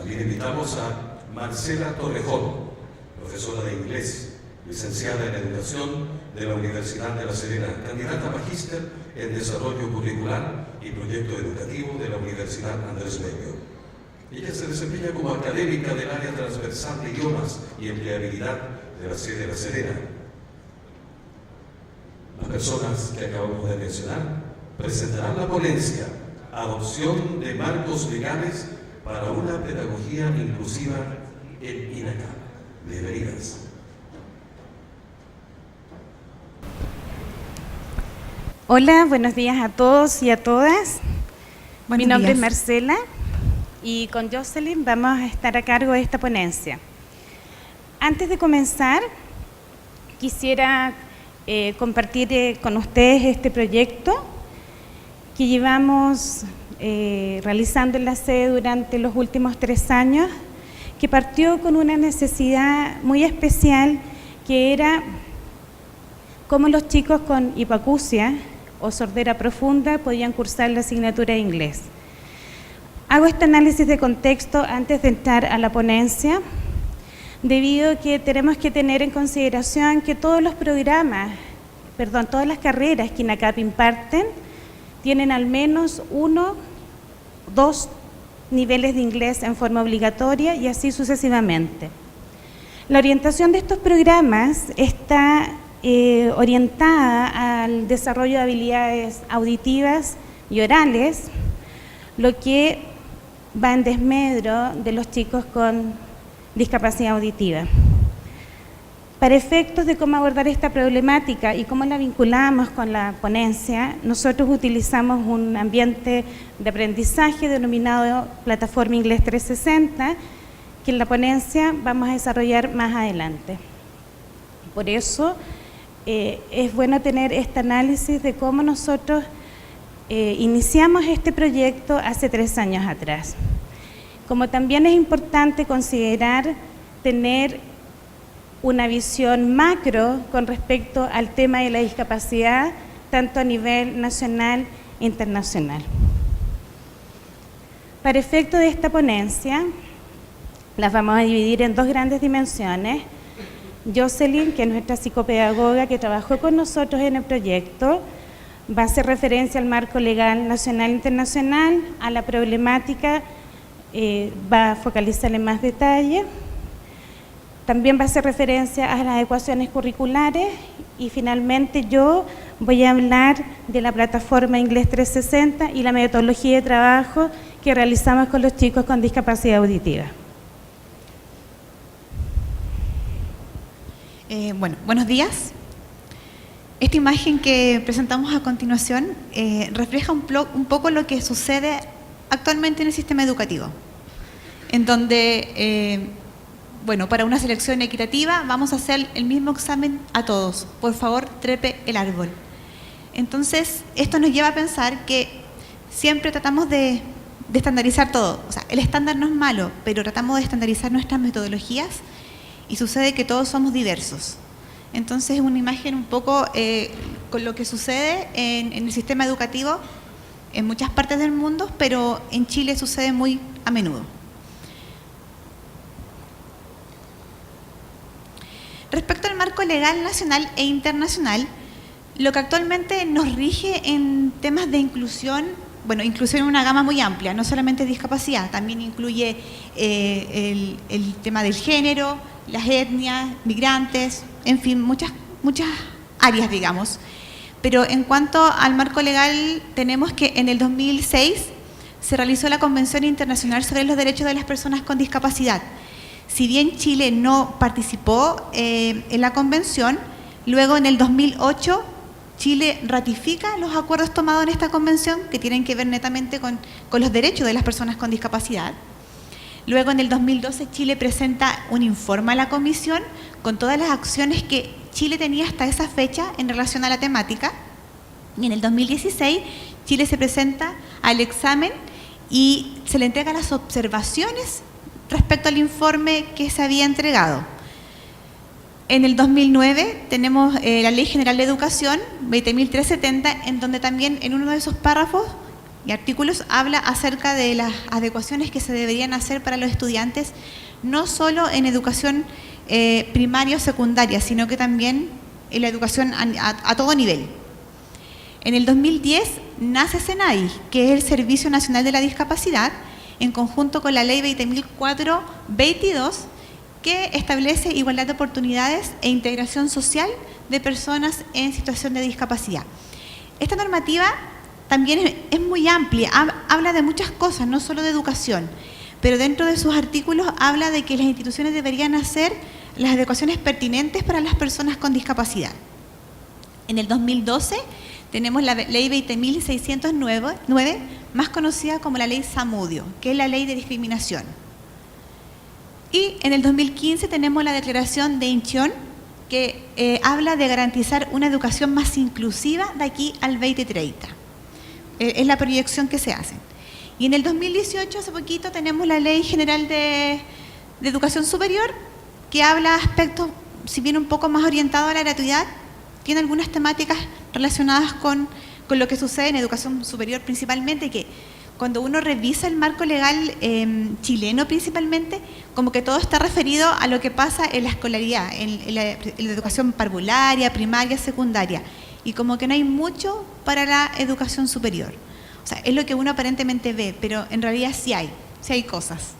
También invitamos a Marcela Torrejón, profesora de inglés, licenciada en Educación de la Universidad de La Serena, candidata a magíster en Desarrollo Curricular y Proyecto Educativo de la Universidad Andrés Bello. Ella se desempeña como académica del área transversal de idiomas y empleabilidad de la sede de La Serena. Las personas que acabamos de mencionar presentarán la ponencia Adopción de marcos legales para una pedagogía inclusiva en INACAP. Bienvenidas. Hola, buenos días a todos y a todas. Mi nombre es Marcela y con Jocelyn vamos a estar a cargo de esta ponencia. Antes de comenzar, quisiera compartir con ustedes este proyecto que llevamos realizando en la sede durante los últimos 3 años, que partió con una necesidad muy especial, que era cómo los chicos con hipoacusia o sordera profunda podían cursar la asignatura de inglés. Hago este análisis de contexto antes de entrar a la ponencia, debido a que tenemos que tener en consideración que todos los programas, todas las carreras que INACAP imparten, tienen al menos 1, 2 niveles de inglés en forma obligatoria y así sucesivamente. La orientación de estos programas está orientada al desarrollo de habilidades auditivas y orales, lo que va en desmedro de los chicos con discapacidad auditiva. Para efectos de cómo abordar esta problemática y cómo la vinculamos con la ponencia, nosotros utilizamos un ambiente de aprendizaje denominado Plataforma Inglés 360, que en la ponencia vamos a desarrollar más adelante. Por eso es bueno tener este análisis de cómo nosotros iniciamos este proyecto hace 3 años atrás. Como también es importante considerar tener una visión macro con respecto al tema de la discapacidad, tanto a nivel nacional e internacional. Para efecto de esta ponencia, las vamos a dividir en 2 grandes dimensiones. Jocelyn, que es nuestra psicopedagoga que trabajó con nosotros en el proyecto, va a hacer referencia al marco legal nacional e internacional, a la problemática, va a focalizar en más detalle. También va a hacer referencia a las adecuaciones curriculares y finalmente yo voy a hablar de la plataforma Inglés 360 y la metodología de trabajo que realizamos con los chicos con discapacidad auditiva. Buenos días. Esta imagen que presentamos a continuación refleja un poco lo que sucede actualmente en el sistema educativo, en donde para una selección equitativa vamos a hacer el mismo examen a todos. Por favor, trepe el árbol. Entonces, esto nos lleva a pensar que siempre tratamos de estandarizar todo. O sea, el estándar no es malo, pero tratamos de estandarizar nuestras metodologías y sucede que todos somos diversos. Entonces, es una imagen un poco con lo que sucede en el sistema educativo en muchas partes del mundo, pero en Chile sucede muy a menudo. Respecto al marco legal nacional e internacional, lo que actualmente nos rige en temas de inclusión, inclusión en una gama muy amplia, no solamente discapacidad, también incluye el tema del género, las etnias, migrantes, en fin, muchas áreas, digamos. Pero en cuanto al marco legal, tenemos que en el 2006 se realizó la Convención Internacional sobre los Derechos de las Personas con Discapacidad. Si bien Chile no participó en la convención, luego en el 2008 Chile ratifica los acuerdos tomados en esta convención que tienen que ver netamente con los derechos de las personas con discapacidad. Luego en el 2012 Chile presenta un informe a la comisión con todas las acciones que Chile tenía hasta esa fecha en relación a la temática. Y en el 2016 Chile se presenta al examen y se le entrega las observaciones respecto al informe que se había entregado. En el 2009 tenemos la Ley General de Educación 20.370, en donde también en uno de esos párrafos y artículos habla acerca de las adecuaciones que se deberían hacer para los estudiantes, no solo en educación primaria o secundaria, sino que también en la educación a todo nivel. En el 2010 nace SENADI, que es el Servicio Nacional de la Discapacidad, en conjunto con la Ley 20.422, que establece igualdad de oportunidades e integración social de personas en situación de discapacidad. Esta normativa también es muy amplia, habla de muchas cosas, no solo de educación, pero dentro de sus artículos habla de que las instituciones deberían hacer las adecuaciones pertinentes para las personas con discapacidad. En el 2012 tenemos la Ley 20.609, más conocida como la Ley Zamudio, que es la Ley de Discriminación. Y en el 2015 tenemos la Declaración de Incheon, que habla de garantizar una educación más inclusiva de aquí al 2030. Es la proyección que se hace. Y en el 2018, hace poquito, tenemos la Ley General de Educación Superior, que habla aspectos, si bien un poco más orientado a la gratuidad, tiene algunas temáticas relacionadas con lo que sucede en educación superior principalmente, que cuando uno revisa el marco legal chileno principalmente, como que todo está referido a lo que pasa en la escolaridad, en la educación parvularia, primaria, secundaria, y como que no hay mucho para la educación superior. O sea, es lo que uno aparentemente ve, pero en realidad sí hay cosas.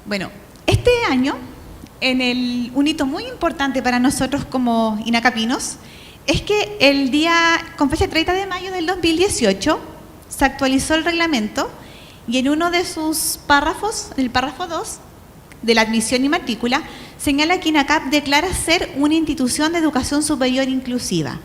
Bueno, este año, un hito muy importante para nosotros como inacapinos, es que con fecha 30 de mayo del 2018, se actualizó el reglamento y en uno de sus párrafos, el párrafo 2, de la admisión y matrícula, señala que INACAP declara ser una institución de educación superior inclusiva,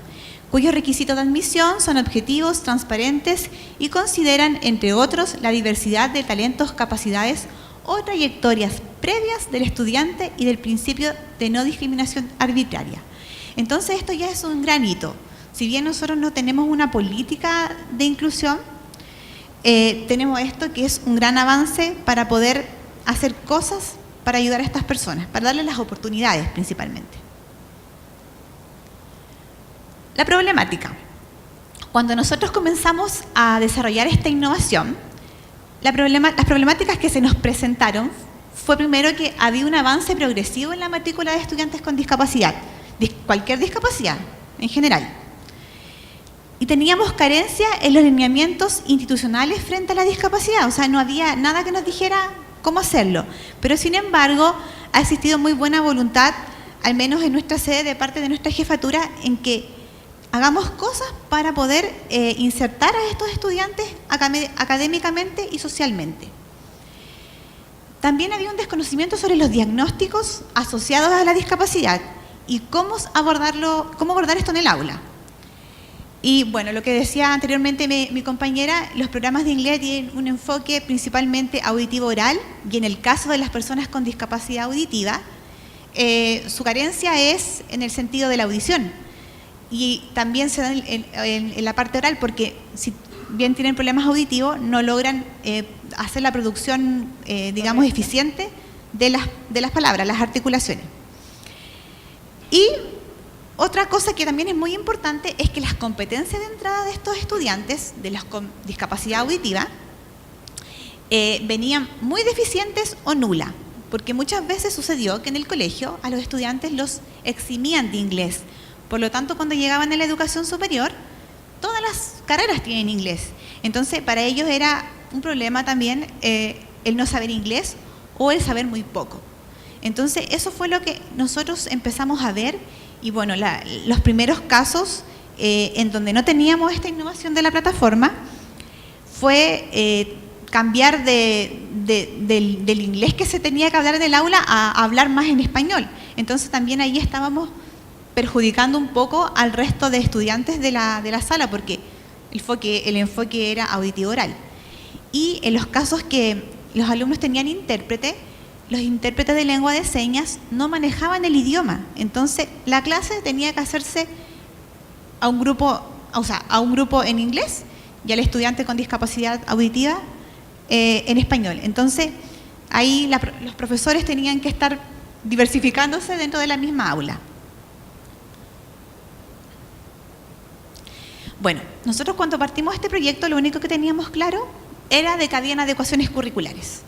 cuyos requisitos de admisión son objetivos, transparentes y consideran, entre otros, la diversidad de talentos, capacidades o trayectorias previas del estudiante y del principio de no discriminación arbitraria. Entonces esto ya es un gran hito. Si bien nosotros no tenemos una política de inclusión, tenemos esto que es un gran avance para poder hacer cosas para ayudar a estas personas, para darles las oportunidades principalmente. La problemática. Cuando nosotros comenzamos a desarrollar esta innovación, las problemáticas que se nos presentaron fue primero que había un avance progresivo en la matrícula de estudiantes con discapacidad, cualquier discapacidad en general. Y teníamos carencia en los lineamientos institucionales frente a la discapacidad, o sea, no había nada que nos dijera cómo hacerlo. Pero sin embargo, ha existido muy buena voluntad, al menos en nuestra sede, de parte de nuestra jefatura, en que hagamos cosas para poder insertar a estos estudiantes académicamente y socialmente. También había un desconocimiento sobre los diagnósticos asociados a la discapacidad y cómo abordar esto en el aula. Y bueno, lo que decía anteriormente mi compañera, los programas de inglés tienen un enfoque principalmente auditivo oral, y en el caso de las personas con discapacidad auditiva, su carencia es en el sentido de la audición. Y también se da en la parte oral, porque si bien tienen problemas auditivos, no logran hacer la producción, digamos, eficiente de las palabras, las articulaciones. Y otra cosa que también es muy importante es que las competencias de entrada de estos estudiantes, de los con discapacidad auditiva, venían muy deficientes o nulas, porque muchas veces sucedió que en el colegio a los estudiantes los eximían de inglés. Por lo tanto, cuando llegaban a la educación superior, todas las carreras tienen inglés. Entonces, para ellos era un problema también el no saber inglés o el saber muy poco. Entonces, eso fue lo que nosotros empezamos a ver. Y bueno, los primeros casos en donde no teníamos esta innovación de la plataforma fue cambiar del inglés que se tenía que hablar en el aula a hablar más en español. Entonces, también ahí estábamos perjudicando un poco al resto de estudiantes de la sala, porque el enfoque era auditivo oral. Y en los casos que los alumnos tenían intérprete, los intérpretes de lengua de señas no manejaban el idioma. Entonces, la clase tenía que hacerse a un grupo en inglés y al estudiante con discapacidad auditiva en español. Entonces, ahí los profesores tenían que estar diversificándose dentro de la misma aula. Bueno, nosotros cuando partimos este proyecto lo único que teníamos claro era de que habían adecuaciones curriculares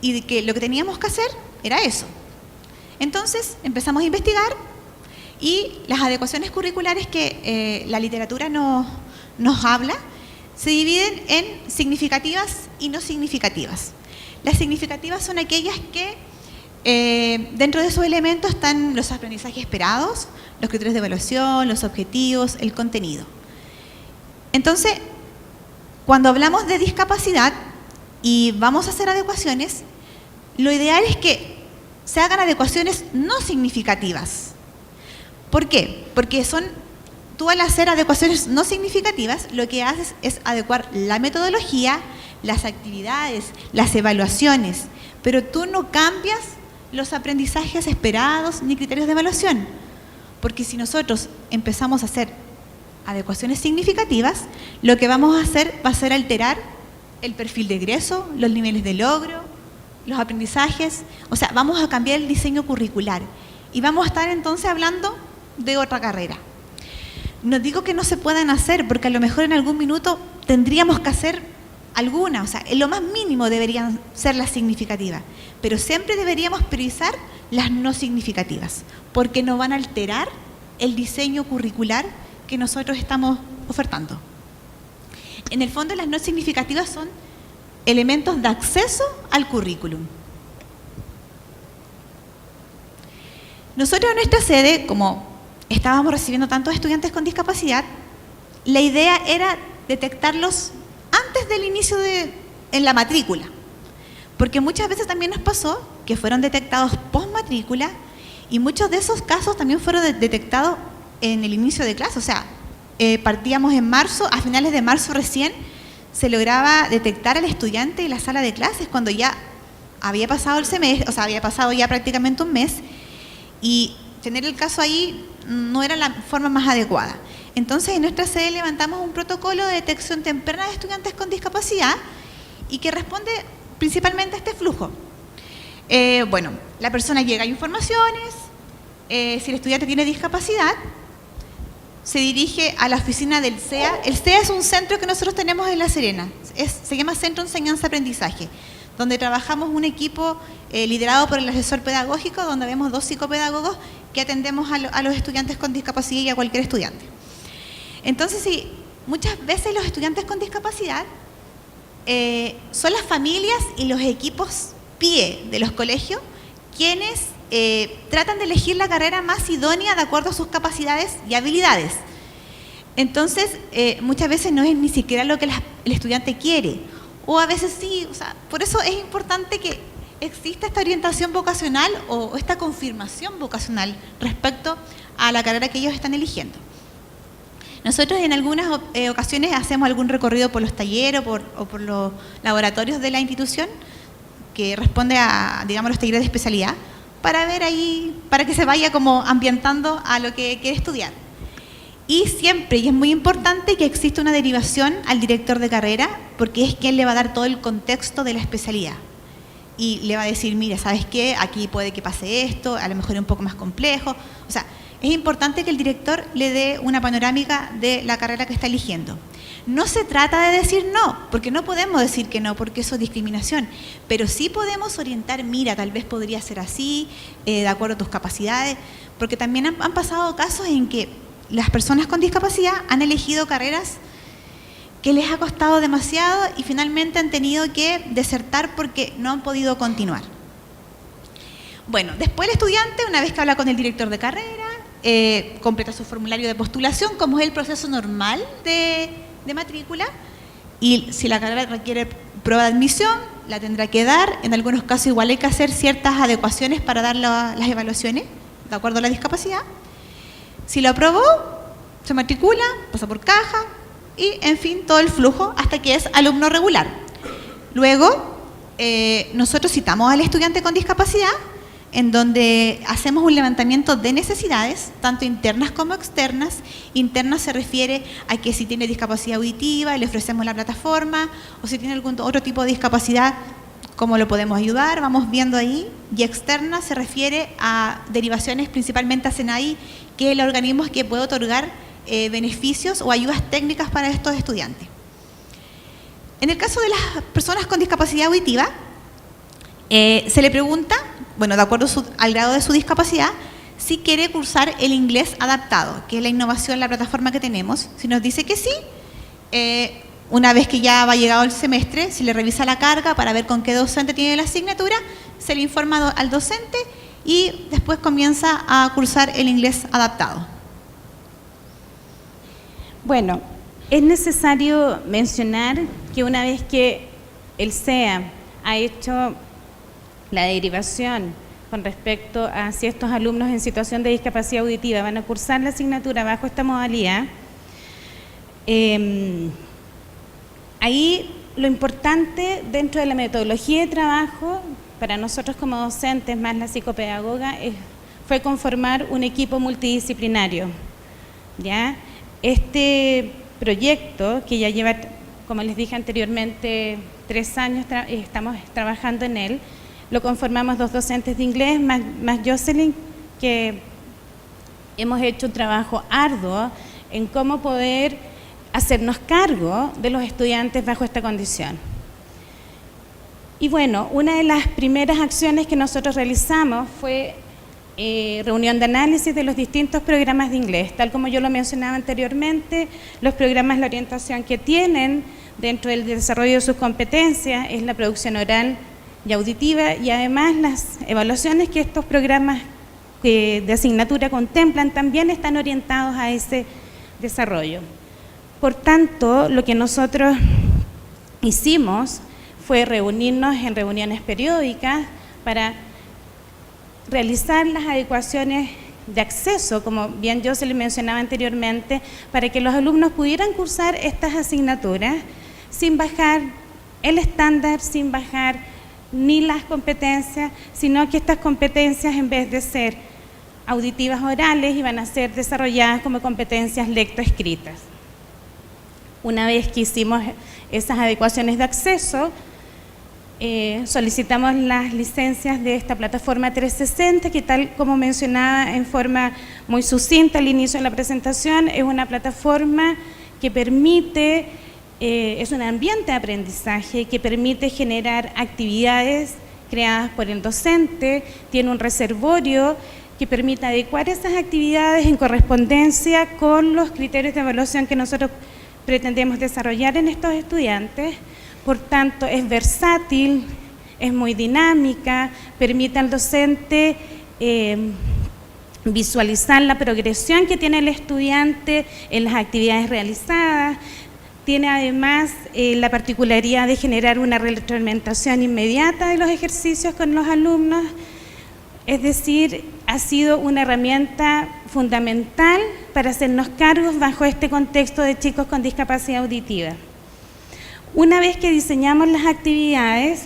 y de que lo que teníamos que hacer era eso. Entonces empezamos a investigar y las adecuaciones curriculares que la literatura nos habla se dividen en significativas y no significativas. Las significativas son aquellas que dentro de esos elementos están los aprendizajes esperados, los criterios de evaluación, los objetivos, el contenido. Entonces, cuando hablamos de discapacidad y vamos a hacer adecuaciones, lo ideal es que se hagan adecuaciones no significativas. ¿Por qué? Porque tú al hacer adecuaciones no significativas, lo que haces es adecuar la metodología, las actividades, las evaluaciones, pero tú no cambias los aprendizajes esperados ni criterios de evaluación. Porque si nosotros empezamos a hacer adecuaciones significativas, lo que vamos a hacer va a ser alterar el perfil de egreso, los niveles de logro, los aprendizajes, o sea, vamos a cambiar el diseño curricular y vamos a estar entonces hablando de otra carrera. No digo que no se puedan hacer, porque a lo mejor en algún minuto tendríamos que hacer alguna, o sea, en lo más mínimo deberían ser las significativas, pero siempre deberíamos priorizar las no significativas, porque no van a alterar el diseño curricular que nosotros estamos ofertando. En el fondo, las no significativas son elementos de acceso al currículum. Nosotros en nuestra sede, como estábamos recibiendo tantos estudiantes con discapacidad, la idea era detectarlos antes del inicio en la matrícula, porque muchas veces también nos pasó que fueron detectados post matrícula y muchos de esos casos también fueron detectados en el inicio de clase, o sea, partíamos en marzo, a finales de marzo recién se lograba detectar al estudiante en la sala de clases cuando ya había pasado el semestre, o sea, había pasado ya prácticamente un mes, y tener el caso ahí no era la forma más adecuada. Entonces, en nuestra sede levantamos un protocolo de detección temprana de estudiantes con discapacidad y que responde principalmente a este flujo. Bueno, la persona llega a informaciones, si el estudiante tiene discapacidad, se dirige a la oficina del CEA. El CEA es un centro que nosotros tenemos en La Serena, se llama Centro de Enseñanza-Aprendizaje, donde trabajamos un equipo liderado por el asesor pedagógico, donde vemos 2 psicopedagogos que atendemos a los estudiantes con discapacidad y a cualquier estudiante. Entonces, sí, muchas veces los estudiantes con discapacidad son las familias y los equipos PIE de los colegios quienes tratan de elegir la carrera más idónea de acuerdo a sus capacidades y habilidades. Entonces, muchas veces no es ni siquiera lo que el estudiante quiere, o a veces sí, o sea, por eso es importante que exista esta orientación vocacional o esta confirmación vocacional respecto a la carrera que ellos están eligiendo. Nosotros en algunas ocasiones hacemos algún recorrido por los talleres o por los laboratorios de la institución que responde a, digamos, los talleres de especialidad, para ver ahí, para que se vaya como ambientando a lo que quiere estudiar. Y siempre, y es muy importante, que exista una derivación al director de carrera, porque es quien le va a dar todo el contexto de la especialidad. Y le va a decir, mira, ¿sabes qué? Aquí puede que pase esto, a lo mejor es un poco más complejo. O sea, es importante que el director le dé una panorámica de la carrera que está eligiendo. No se trata de decir no, porque no podemos decir que no, porque eso es discriminación, pero sí podemos orientar, mira, tal vez podría ser así, de acuerdo a tus capacidades, porque también han pasado casos en que las personas con discapacidad han elegido carreras que les ha costado demasiado y finalmente han tenido que desertar porque no han podido continuar. Bueno, después el estudiante, una vez que habla con el director de carrera, completa su formulario de postulación, como es el proceso normal de matrícula, y si la carrera requiere prueba de admisión, la tendrá que dar. En algunos casos igual hay que hacer ciertas adecuaciones para dar las evaluaciones, de acuerdo a la discapacidad. Si lo aprobó, se matricula, pasa por caja y, en fin, todo el flujo hasta que es alumno regular. Luego, nosotros citamos al estudiante con discapacidad, en donde hacemos un levantamiento de necesidades, tanto internas como externas. Internas se refiere a que si tiene discapacidad auditiva, le ofrecemos la plataforma, o si tiene algún otro tipo de discapacidad, cómo lo podemos ayudar, vamos viendo ahí. Y externa se refiere a derivaciones principalmente a SENAI, que es el organismo que puede otorgar beneficios o ayudas técnicas para estos estudiantes. En el caso de las personas con discapacidad auditiva, se le pregunta, bueno, de acuerdo al grado de su discapacidad, si quiere cursar el inglés adaptado, que es la innovación, la plataforma que tenemos. Si nos dice que sí, una vez que ya va llegado el semestre, se le revisa la carga para ver con qué docente tiene la asignatura, se le informa al docente y después comienza a cursar el inglés adaptado. Bueno, es necesario mencionar que una vez que el CEA ha hecho la derivación con respecto a si estos alumnos en situación de discapacidad auditiva van a cursar la asignatura bajo esta modalidad, ahí lo importante dentro de la metodología de trabajo para nosotros como docentes, más la psicopedagoga, fue conformar un equipo multidisciplinario, ¿ya? Este proyecto, que ya lleva, como les dije anteriormente, 3 años, estamos trabajando en él, lo conformamos 2 docentes de inglés, más Jocelyn, que hemos hecho un trabajo arduo en cómo poder hacernos cargo de los estudiantes bajo esta condición. Y bueno, una de las primeras acciones que nosotros realizamos fue reunión de análisis de los distintos programas de inglés. Tal como yo lo mencionaba anteriormente, los programas, la orientación que tienen dentro del desarrollo de sus competencias es la producción oral y auditiva, y además las evaluaciones que estos programas de asignatura contemplan también están orientados a ese desarrollo. Por tanto, lo que nosotros hicimos fue reunirnos en reuniones periódicas para realizar las adecuaciones de acceso, como bien yo se les mencionaba anteriormente, para que los alumnos pudieran cursar estas asignaturas sin bajar el estándar, sin bajar ni las competencias, sino que estas competencias, en vez de ser auditivas orales, iban a ser desarrolladas como competencias lectoescritas. Una vez que hicimos esas adecuaciones de acceso, solicitamos las licencias de esta plataforma 360, que tal como mencionaba en forma muy sucinta al inicio de la presentación, es una plataforma que permite, es un ambiente de aprendizaje que permite generar actividades creadas por el docente, tiene un reservorio que permite adecuar esas actividades en correspondencia con los criterios de evaluación que nosotros pretendemos desarrollar en estos estudiantes. Por tanto, es versátil, es muy dinámica, permite al docente visualizar la progresión que tiene el estudiante en las actividades realizadas. Tiene además la particularidad de generar una retroalimentación inmediata de los ejercicios con los alumnos, es decir, ha sido una herramienta fundamental para hacernos cargos bajo este contexto de chicos con discapacidad auditiva. Una vez que diseñamos las actividades,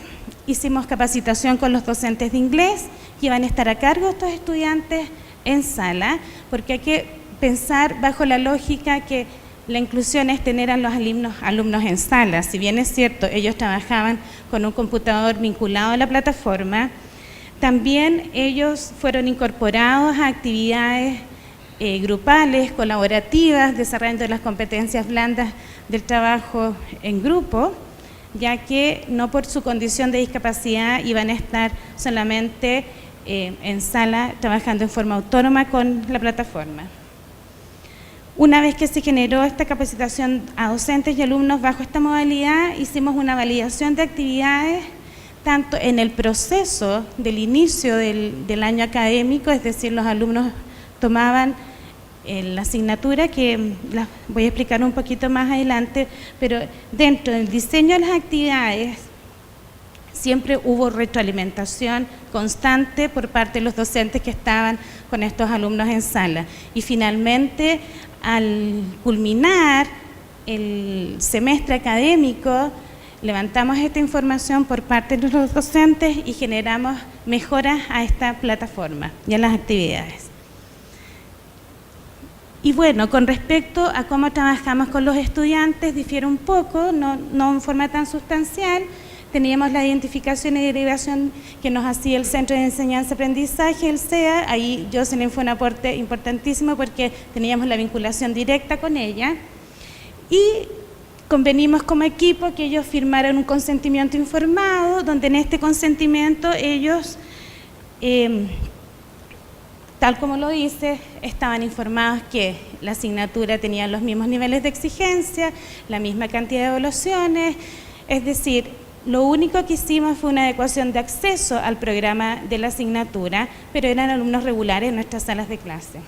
hicimos capacitación con los docentes de inglés que van a estar a cargo de estos estudiantes en sala, porque hay que pensar bajo la lógica que la inclusión es tener a los alumnos en sala. Si bien es cierto, ellos trabajaban con un computador vinculado a la plataforma, también ellos fueron incorporados a actividades grupales, colaborativas, desarrollando las competencias blandas del trabajo en grupo, ya que no por su condición de discapacidad iban a estar solamente en sala trabajando en forma autónoma con la plataforma. Una vez que se generó esta capacitación a docentes y alumnos bajo esta modalidad, hicimos una validación de actividades tanto en el proceso del inicio del año académico, es decir, los alumnos tomaban la asignatura, que las voy a explicar un poquito más adelante, pero dentro del diseño de las actividades siempre hubo retroalimentación constante por parte de los docentes que estaban con estos alumnos en sala. Y finalmente, al culminar el semestre académico, levantamos esta información por parte de los docentes y generamos mejoras a esta plataforma y a las actividades. Y bueno, con respecto a cómo trabajamos con los estudiantes, difiere un poco, no en forma tan sustancial. teníamos la identificación y derivación que nos hacía el Centro de Enseñanza-Aprendizaje, el CEA. Ahí Jocelyn fue un aporte importantísimo porque teníamos la vinculación directa con ella. Y convenimos como equipo que ellos firmaran un consentimiento informado, donde en este consentimiento ellos, tal como lo dice, estaban informados que la asignatura tenía los mismos niveles de exigencia, la misma cantidad de evaluaciones, es decir, lo único que hicimos fue una adecuación de acceso al programa de la asignatura, pero eran alumnos regulares en nuestras salas de clase.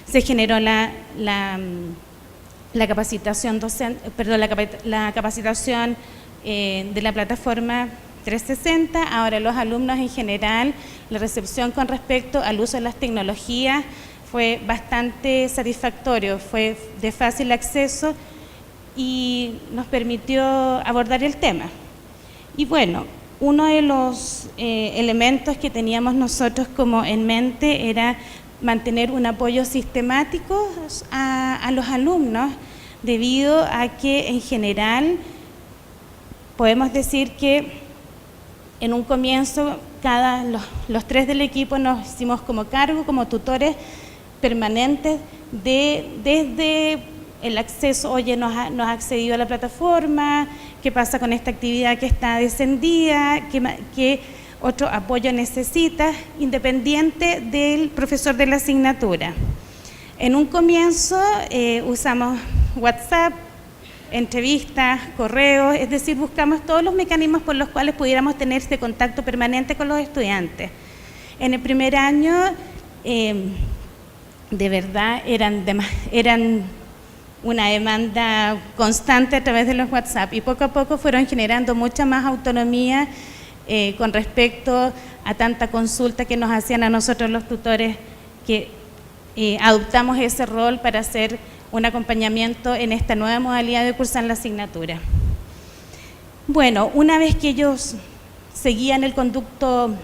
Se generó la capacitación docente, perdón, la capacitación de la plataforma 360. Ahora los alumnos en general, la recepción con respecto al uso de las tecnologías fue bastante satisfactorio, fue de fácil acceso y nos permitió abordar el tema. Y bueno, uno de los elementos que teníamos nosotros como en mente era mantener un apoyo sistemático a los alumnos, debido a que en general podemos decir que en un comienzo los tres del equipo nos hicimos como cargo, como tutores permanentes desde el acceso. Oye, nos ha accedido a la plataforma, qué pasa con esta actividad que está descendida, qué otro apoyo necesita, independiente del profesor de la asignatura. En un comienzo usamos WhatsApp, entrevistas, correos, es decir, buscamos todos los mecanismos por los cuales pudiéramos tener este contacto permanente con los estudiantes. En el primer año, de verdad, eran una demanda constante a través de los WhatsApp y poco a poco fueron generando mucha más autonomía con respecto a tanta consulta que nos hacían a nosotros los tutores, que adoptamos ese rol para hacer un acompañamiento en esta nueva modalidad de cursar la asignatura. Bueno, una vez que ellos seguían el conducto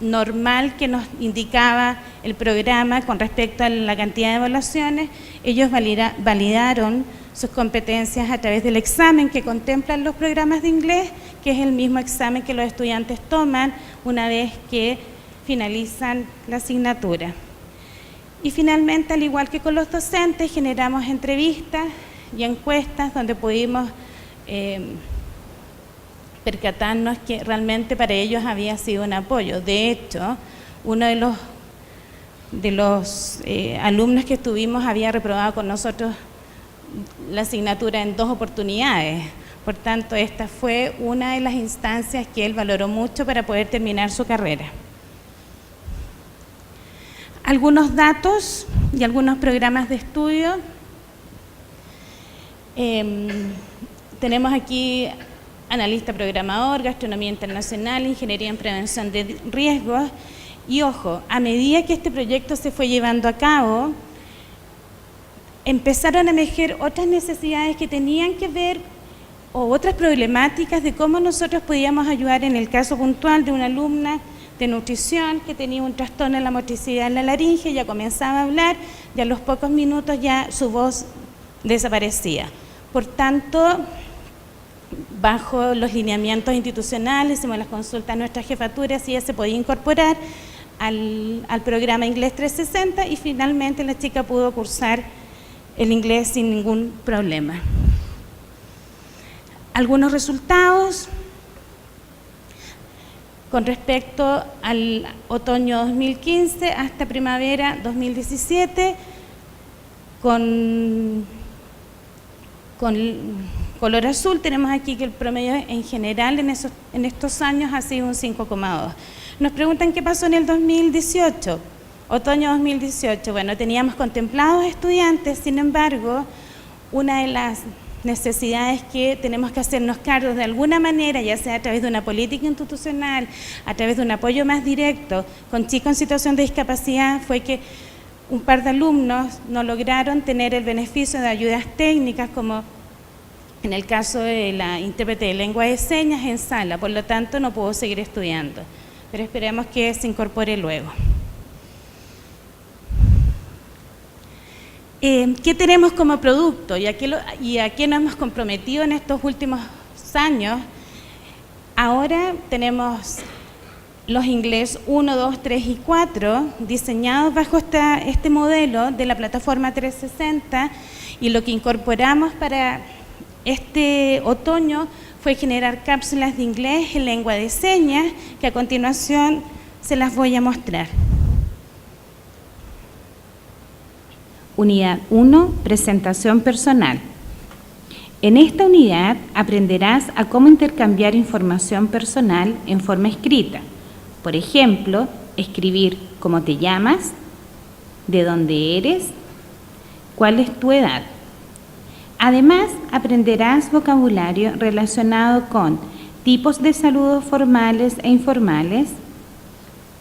normal que nos indicaba el programa con respecto a la cantidad de evaluaciones, ellos validaron sus competencias a través del examen que contemplan los programas de inglés, que es el mismo examen que los estudiantes toman una vez que finalizan la asignatura. Y finalmente, al igual que con los docentes, generamos entrevistas y encuestas donde pudimos percatarnos que realmente para ellos había sido un apoyo. De hecho, uno de los alumnos que estuvimos había reprobado con nosotros la asignatura en 2 oportunidades. Por tanto, esta fue una de las instancias que él valoró mucho para poder terminar su carrera. Algunos datos y algunos programas de estudio. Tenemos aquí analista programador, gastronomía internacional, ingeniería en prevención de riesgos. Y ojo, a medida que este proyecto se fue llevando a cabo, empezaron a emerger otras necesidades que tenían que ver, o otras problemáticas de cómo nosotros podíamos ayudar en el caso puntual de una alumna de nutrición que tenía un trastorno en la motricidad en la laringe, ya comenzaba a hablar y a los pocos minutos ya su voz desaparecía. Por tanto, bajo los lineamientos institucionales, hicimos las consultas a nuestra jefatura si ella se podía incorporar al programa Inglés 360 y finalmente la chica pudo cursar el inglés sin ningún problema. Algunos resultados con respecto al otoño 2015 hasta primavera 2017, con color azul tenemos aquí que el promedio en general en estos años ha sido un 5,2. Nos preguntan qué pasó en el 2018, otoño 2018. Bueno, teníamos contemplados estudiantes, sin embargo, una de las necesidades que tenemos que hacernos cargo de alguna manera, ya sea a través de una política institucional, a través de un apoyo más directo con chicos en situación de discapacidad, fue que un par de alumnos no lograron tener el beneficio de ayudas técnicas, como en el caso de la intérprete de lengua de señas en sala, por lo tanto no pudo seguir estudiando, pero esperemos que se incorpore luego. ¿Qué tenemos como producto y a qué nos hemos comprometido en estos últimos años? Ahora tenemos los inglés 1, 2, 3 y 4 diseñados bajo este modelo de la plataforma 360, y lo que incorporamos para este otoño fue generar cápsulas de inglés en lengua de señas, que a continuación se las voy a mostrar. Unidad 1, presentación personal. En esta unidad aprenderás a cómo intercambiar información personal en forma escrita. Por ejemplo, escribir cómo te llamas, de dónde eres, cuál es tu edad. Además, aprenderás vocabulario relacionado con tipos de saludos formales e informales,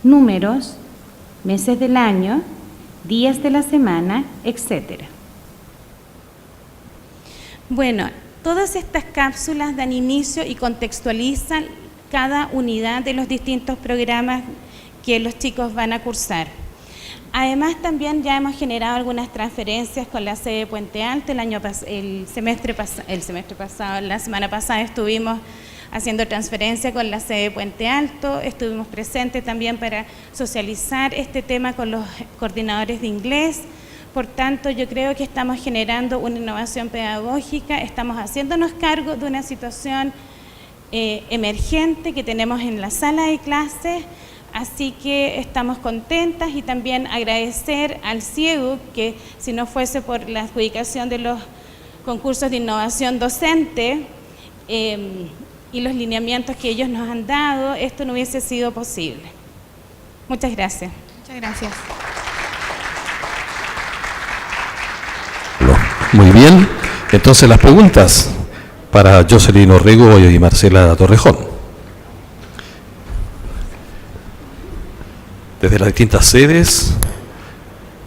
números, meses del año, días de la semana, etc. Bueno, todas estas cápsulas dan inicio y contextualizan cada unidad de los distintos programas que los chicos van a cursar. Además, también ya hemos generado algunas transferencias con la sede de Puente Alto. La semana pasada estuvimos haciendo transferencia con la sede de Puente Alto, estuvimos presentes también para socializar este tema con los coordinadores de inglés. Por tanto, yo creo que estamos generando una innovación pedagógica, estamos haciéndonos cargo de una situación emergente que tenemos en la sala de clases, así que estamos contentas, y también agradecer al CIEDU, que si no fuese por la adjudicación de los concursos de innovación docente y los lineamientos que ellos nos han dado, esto no hubiese sido posible. Muchas gracias. Muchas gracias. Muy bien, entonces las preguntas para Jocelyn Orrego y Marcela Torrejón. Desde las distintas sedes,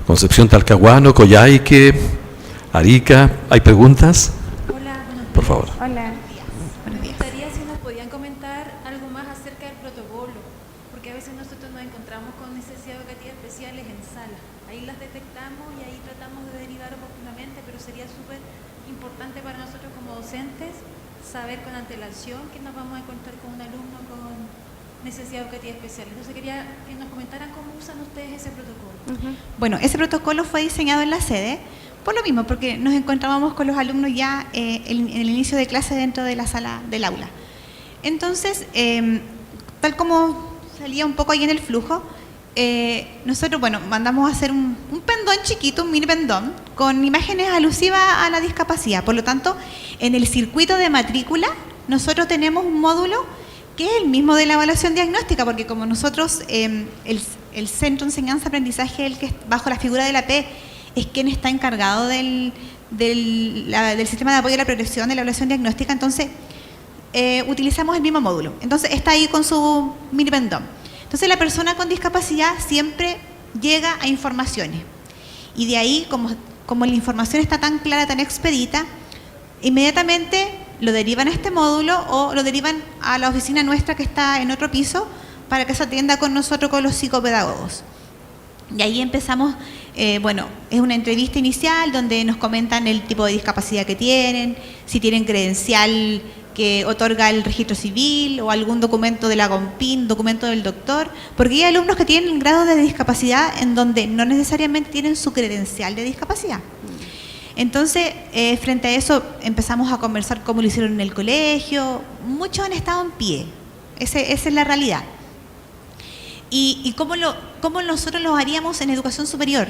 Concepción, Talcahuano, Coyhaique, Arica, ¿hay preguntas? Hola, buenos días. Por favor. Hola. Me gustaría si nos podían comentar algo más acerca del protocolo, porque a veces nosotros nos encontramos con necesidades educativas especiales en sala. Ahí las detectamos y ahí tratamos de derivar oportunamente, pero sería súper importante para nosotros como docentes saber con antelación que nos vamos a encontrar con un alumno con necesidad educativa especial. Entonces quería que nos comentaran cómo usan ustedes ese protocolo. Bueno, ese protocolo fue diseñado en la sede por lo mismo, porque nos encontrábamos con los alumnos ya en el inicio de clase dentro de la sala del aula. Entonces, tal como salía un poco ahí en el flujo, nosotros, bueno, mandamos a hacer un pendón chiquito, un mini pendón, con imágenes alusivas a la discapacidad. Por lo tanto, en el circuito de matrícula, nosotros tenemos un módulo que es el mismo de la evaluación diagnóstica, porque como nosotros, el Centro de Enseñanza-Aprendizaje, el que bajo la figura de la P, es quien está encargado del sistema de apoyo a la progresión de la evaluación diagnóstica, entonces utilizamos el mismo módulo. Entonces está ahí con su mini pendón. Entonces la persona con discapacidad siempre llega a informaciones, y de ahí, como la información está tan clara, tan expedita, inmediatamente lo derivan a este módulo o lo derivan a la oficina nuestra que está en otro piso para que se atienda con nosotros, con los psicopedagogos. Y ahí empezamos, bueno, es una entrevista inicial donde nos comentan el tipo de discapacidad que tienen, si tienen credencial que otorga el registro civil o algún documento de la CONPIN, documento del doctor, porque hay alumnos que tienen grados de discapacidad en donde no necesariamente tienen su credencial de discapacidad. Entonces, frente a eso empezamos a conversar cómo lo hicieron en el colegio. Muchos han estado en pie, esa es la realidad. Y cómo nosotros lo haríamos en educación superior,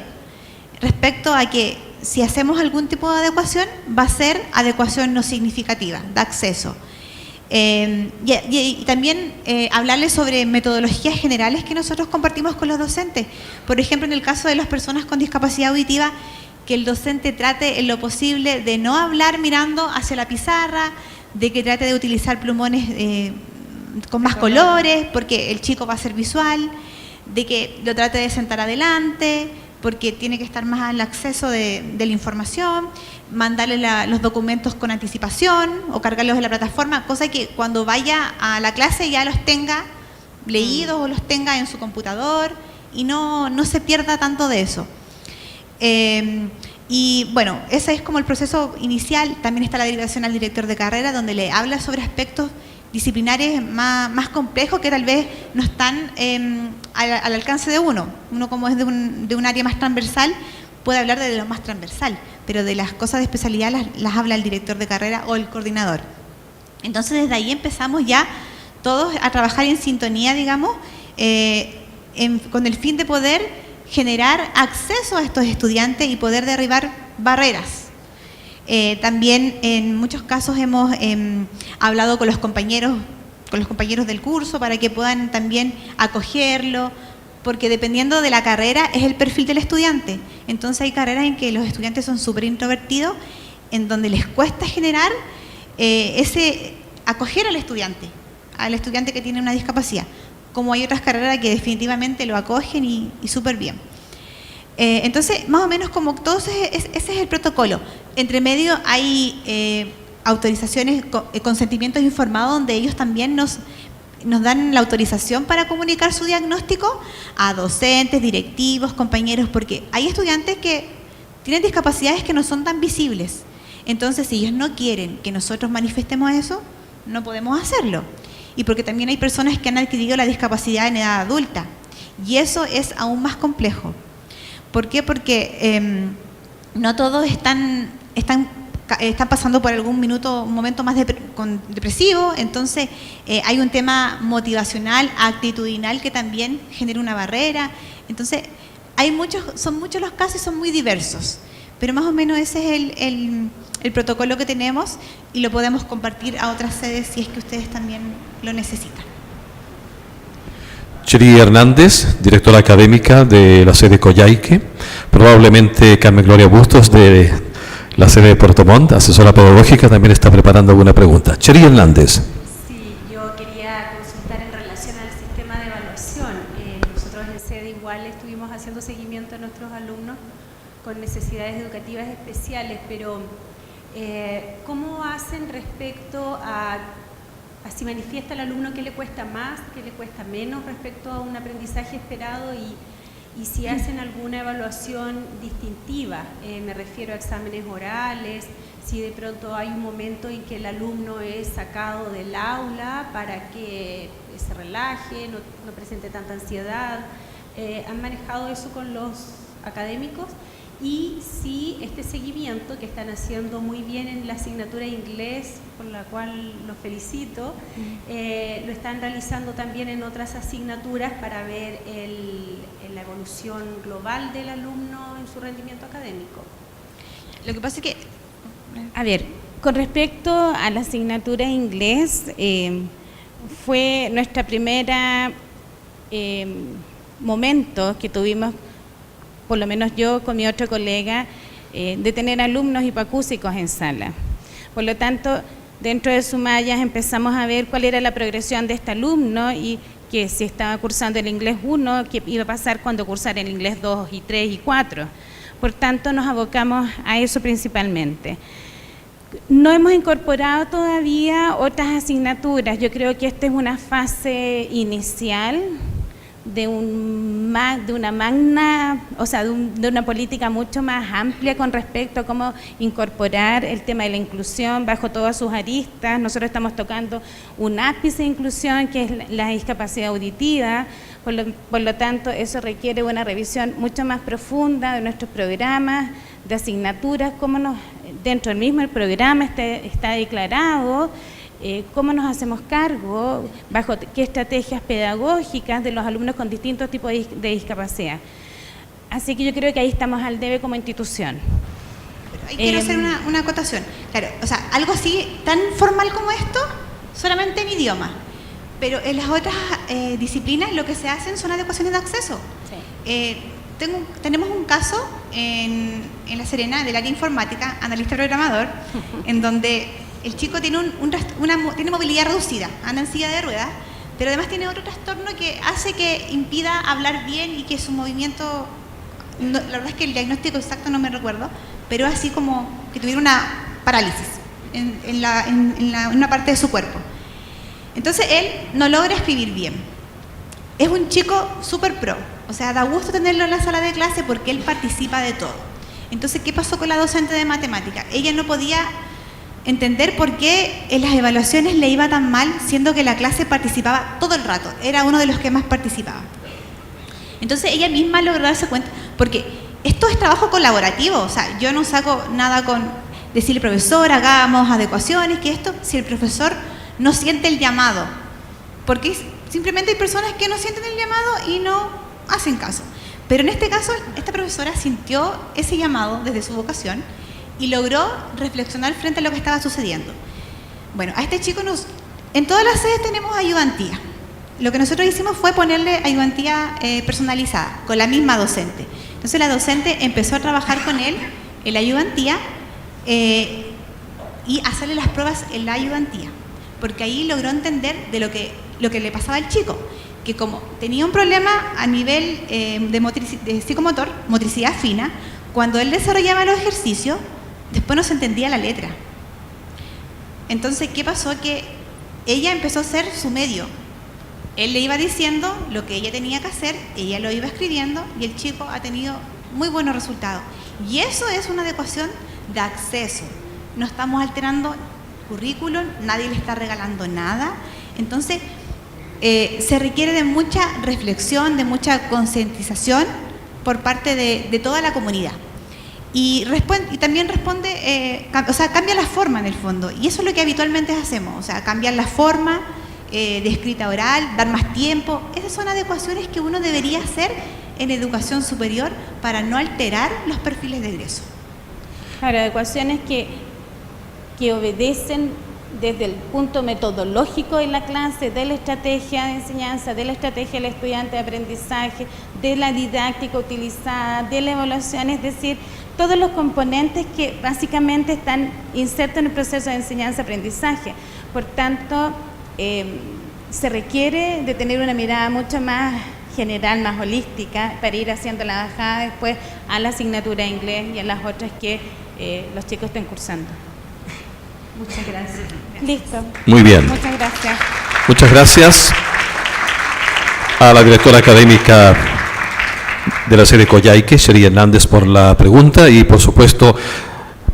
respecto a que si hacemos algún tipo de adecuación, va a ser adecuación no significativa, de acceso. Y también hablarles sobre metodologías generales que nosotros compartimos con los docentes. Por ejemplo, en el caso de las personas con discapacidad auditiva, que el docente trate en lo posible de no hablar mirando hacia la pizarra, de que trate de utilizar plumones con más colores, porque el chico va a ser visual, de que lo trate de sentar adelante, porque tiene que estar más al acceso de la información, mandarle los documentos con anticipación o cargarlos en la plataforma, cosa que cuando vaya a la clase ya los tenga leídos o los tenga en su computador y no se pierda tanto de eso. Y bueno, ese es como el proceso inicial. También está la derivación al director de carrera, donde le habla sobre aspectos disciplinares más complejos que tal vez no están al alcance de uno. Uno, como es de un área más transversal, puede hablar de lo más transversal, pero de las cosas de especialidad las habla el director de carrera o el coordinador. Entonces desde ahí empezamos ya todos a trabajar en sintonía, digamos, con el fin de poder generar acceso a estos estudiantes y poder derribar barreras. También en muchos casos hemos hablado con los compañeros del curso para que puedan también acogerlo, porque dependiendo de la carrera es el perfil del estudiante. Entonces hay carreras en que los estudiantes son súper introvertidos, en donde les cuesta generar acoger al estudiante que tiene una discapacidad, como hay otras carreras que definitivamente lo acogen y súper bien. Entonces, más o menos como todos, ese es el protocolo. Entre medio hay autorizaciones, consentimientos informados, donde ellos también nos dan la autorización para comunicar su diagnóstico a docentes, directivos, compañeros, porque hay estudiantes que tienen discapacidades que no son tan visibles. Entonces, si ellos no quieren que nosotros manifestemos eso, no podemos hacerlo. Y porque también hay personas que han adquirido la discapacidad en edad adulta. Y eso es aún más complejo. ¿Por qué? Porque no todos están pasando por un momento más depresivo. Entonces, hay un tema motivacional, actitudinal, que también genera una barrera. Entonces, son muchos los casos y son muy diversos. Pero más o menos ese es el protocolo que tenemos y lo podemos compartir a otras sedes si es que ustedes también lo necesitan. Cheri Hernández, directora académica de la sede Coyhaique. Probablemente Carmen Gloria Bustos, de la sede de Puerto Montt, asesora pedagógica, también está preparando alguna pregunta. Cheri Hernández. Sí, yo quería consultar en relación al sistema de evaluación. Nosotros en sede igual estuvimos haciendo seguimiento a nuestros alumnos con necesidades educativas especiales, pero ¿cómo hacen respecto a si manifiesta el alumno que le cuesta más, que le cuesta menos respecto a un aprendizaje esperado y si hacen alguna evaluación distintiva? Me refiero a exámenes orales, si de pronto hay un momento en que el alumno es sacado del aula para que se relaje, no presente tanta ansiedad. ¿Han manejado eso con los académicos? Y si este seguimiento que están haciendo muy bien en la asignatura de inglés, por la cual los felicito, lo están realizando también en otras asignaturas para ver la evolución global del alumno en su rendimiento académico. Lo que pasa es que... A ver, con respecto a la asignatura de inglés, fue nuestra primera momento que tuvimos, por lo menos yo con mi otro colega, de tener alumnos hipoacúsicos en sala. Por lo tanto, dentro de Sumayas empezamos a ver cuál era la progresión de este alumno y que si estaba cursando el inglés 1, qué iba a pasar cuando cursara el inglés 2 y 3 y 4. Por tanto, nos abocamos a eso principalmente. No hemos incorporado todavía otras asignaturas. Yo creo que esta es una fase inicial de una política mucho más amplia con respecto a cómo incorporar el tema de la inclusión bajo todas sus aristas. Nosotros estamos tocando un ápice de inclusión que es la discapacidad auditiva, por lo tanto eso requiere una revisión mucho más profunda de nuestros programas, de asignaturas, cómo dentro del mismo el programa está declarado, cómo nos hacemos cargo, bajo qué estrategias pedagógicas de los alumnos con distintos tipos de discapacidad. Así que yo creo que ahí estamos al debe como institución. Quiero hacer una acotación. Claro, o sea, algo así tan formal como esto, solamente en idioma. Pero en las otras disciplinas lo que se hacen son adecuaciones de acceso. Sí. Tenemos un caso en La Serena del área informática, analista programador, en donde el chico tiene tiene movilidad reducida, anda en silla de ruedas, pero además tiene otro trastorno que hace que impida hablar bien y que su movimiento, la verdad es que el diagnóstico exacto no me recuerdo, pero así como que tuviera una parálisis en una parte de su cuerpo. Entonces él no logra escribir bien. Es un chico súper pro, o sea, da gusto tenerlo en la sala de clase porque él participa de todo. Entonces, ¿qué pasó con la docente de matemática? Ella no podía entender por qué en las evaluaciones le iba tan mal, siendo que la clase participaba todo el rato, era uno de los que más participaba. Entonces ella misma logró darse cuenta, porque esto es trabajo colaborativo, o sea, yo no saco nada con decirle al profesor, hagamos adecuaciones, que esto, si el profesor no siente el llamado, porque simplemente hay personas que no sienten el llamado y no hacen caso. Pero en este caso, esta profesora sintió ese llamado desde su vocación y logró reflexionar frente a lo que estaba sucediendo. Bueno, a este chico en todas las sedes tenemos ayudantía. Lo que nosotros hicimos fue ponerle ayudantía personalizada, con la misma docente. Entonces la docente empezó a trabajar con él en la ayudantía y hacerle las pruebas en la ayudantía, porque ahí logró entender de lo que le pasaba al chico, que como tenía un problema a nivel de psicomotor, motricidad fina, cuando él desarrollaba los ejercicios, después no se entendía la letra. Entonces, ¿qué pasó? Que ella empezó a ser su medio. Él le iba diciendo lo que ella tenía que hacer, ella lo iba escribiendo y el chico ha tenido muy buenos resultados. Y eso es una adecuación de acceso. No estamos alterando currículum, nadie le está regalando nada. Entonces, se requiere de mucha reflexión, de mucha concientización por parte de toda la comunidad. Y también responde, o sea, cambia la forma en el fondo. Y eso es lo que habitualmente hacemos, o sea, cambiar la forma de escrita oral, dar más tiempo. Esas son adecuaciones que uno debería hacer en educación superior para no alterar los perfiles de egreso. Claro, adecuaciones que obedecen desde el punto metodológico de la clase, de la estrategia de enseñanza, de la estrategia del estudiante de aprendizaje, de la didáctica utilizada, de la evaluación, es decir, todos los componentes que básicamente están insertos en el proceso de enseñanza-aprendizaje. Por tanto, se requiere de tener una mirada mucho más general, más holística, para ir haciendo la bajada después a la asignatura de inglés y a las otras que los chicos estén cursando. Muchas gracias. Listo. Muy bien. Muchas gracias. Muchas gracias a la directora académica de la sede Coyhaique, Sheri Hernández, por la pregunta y, por supuesto,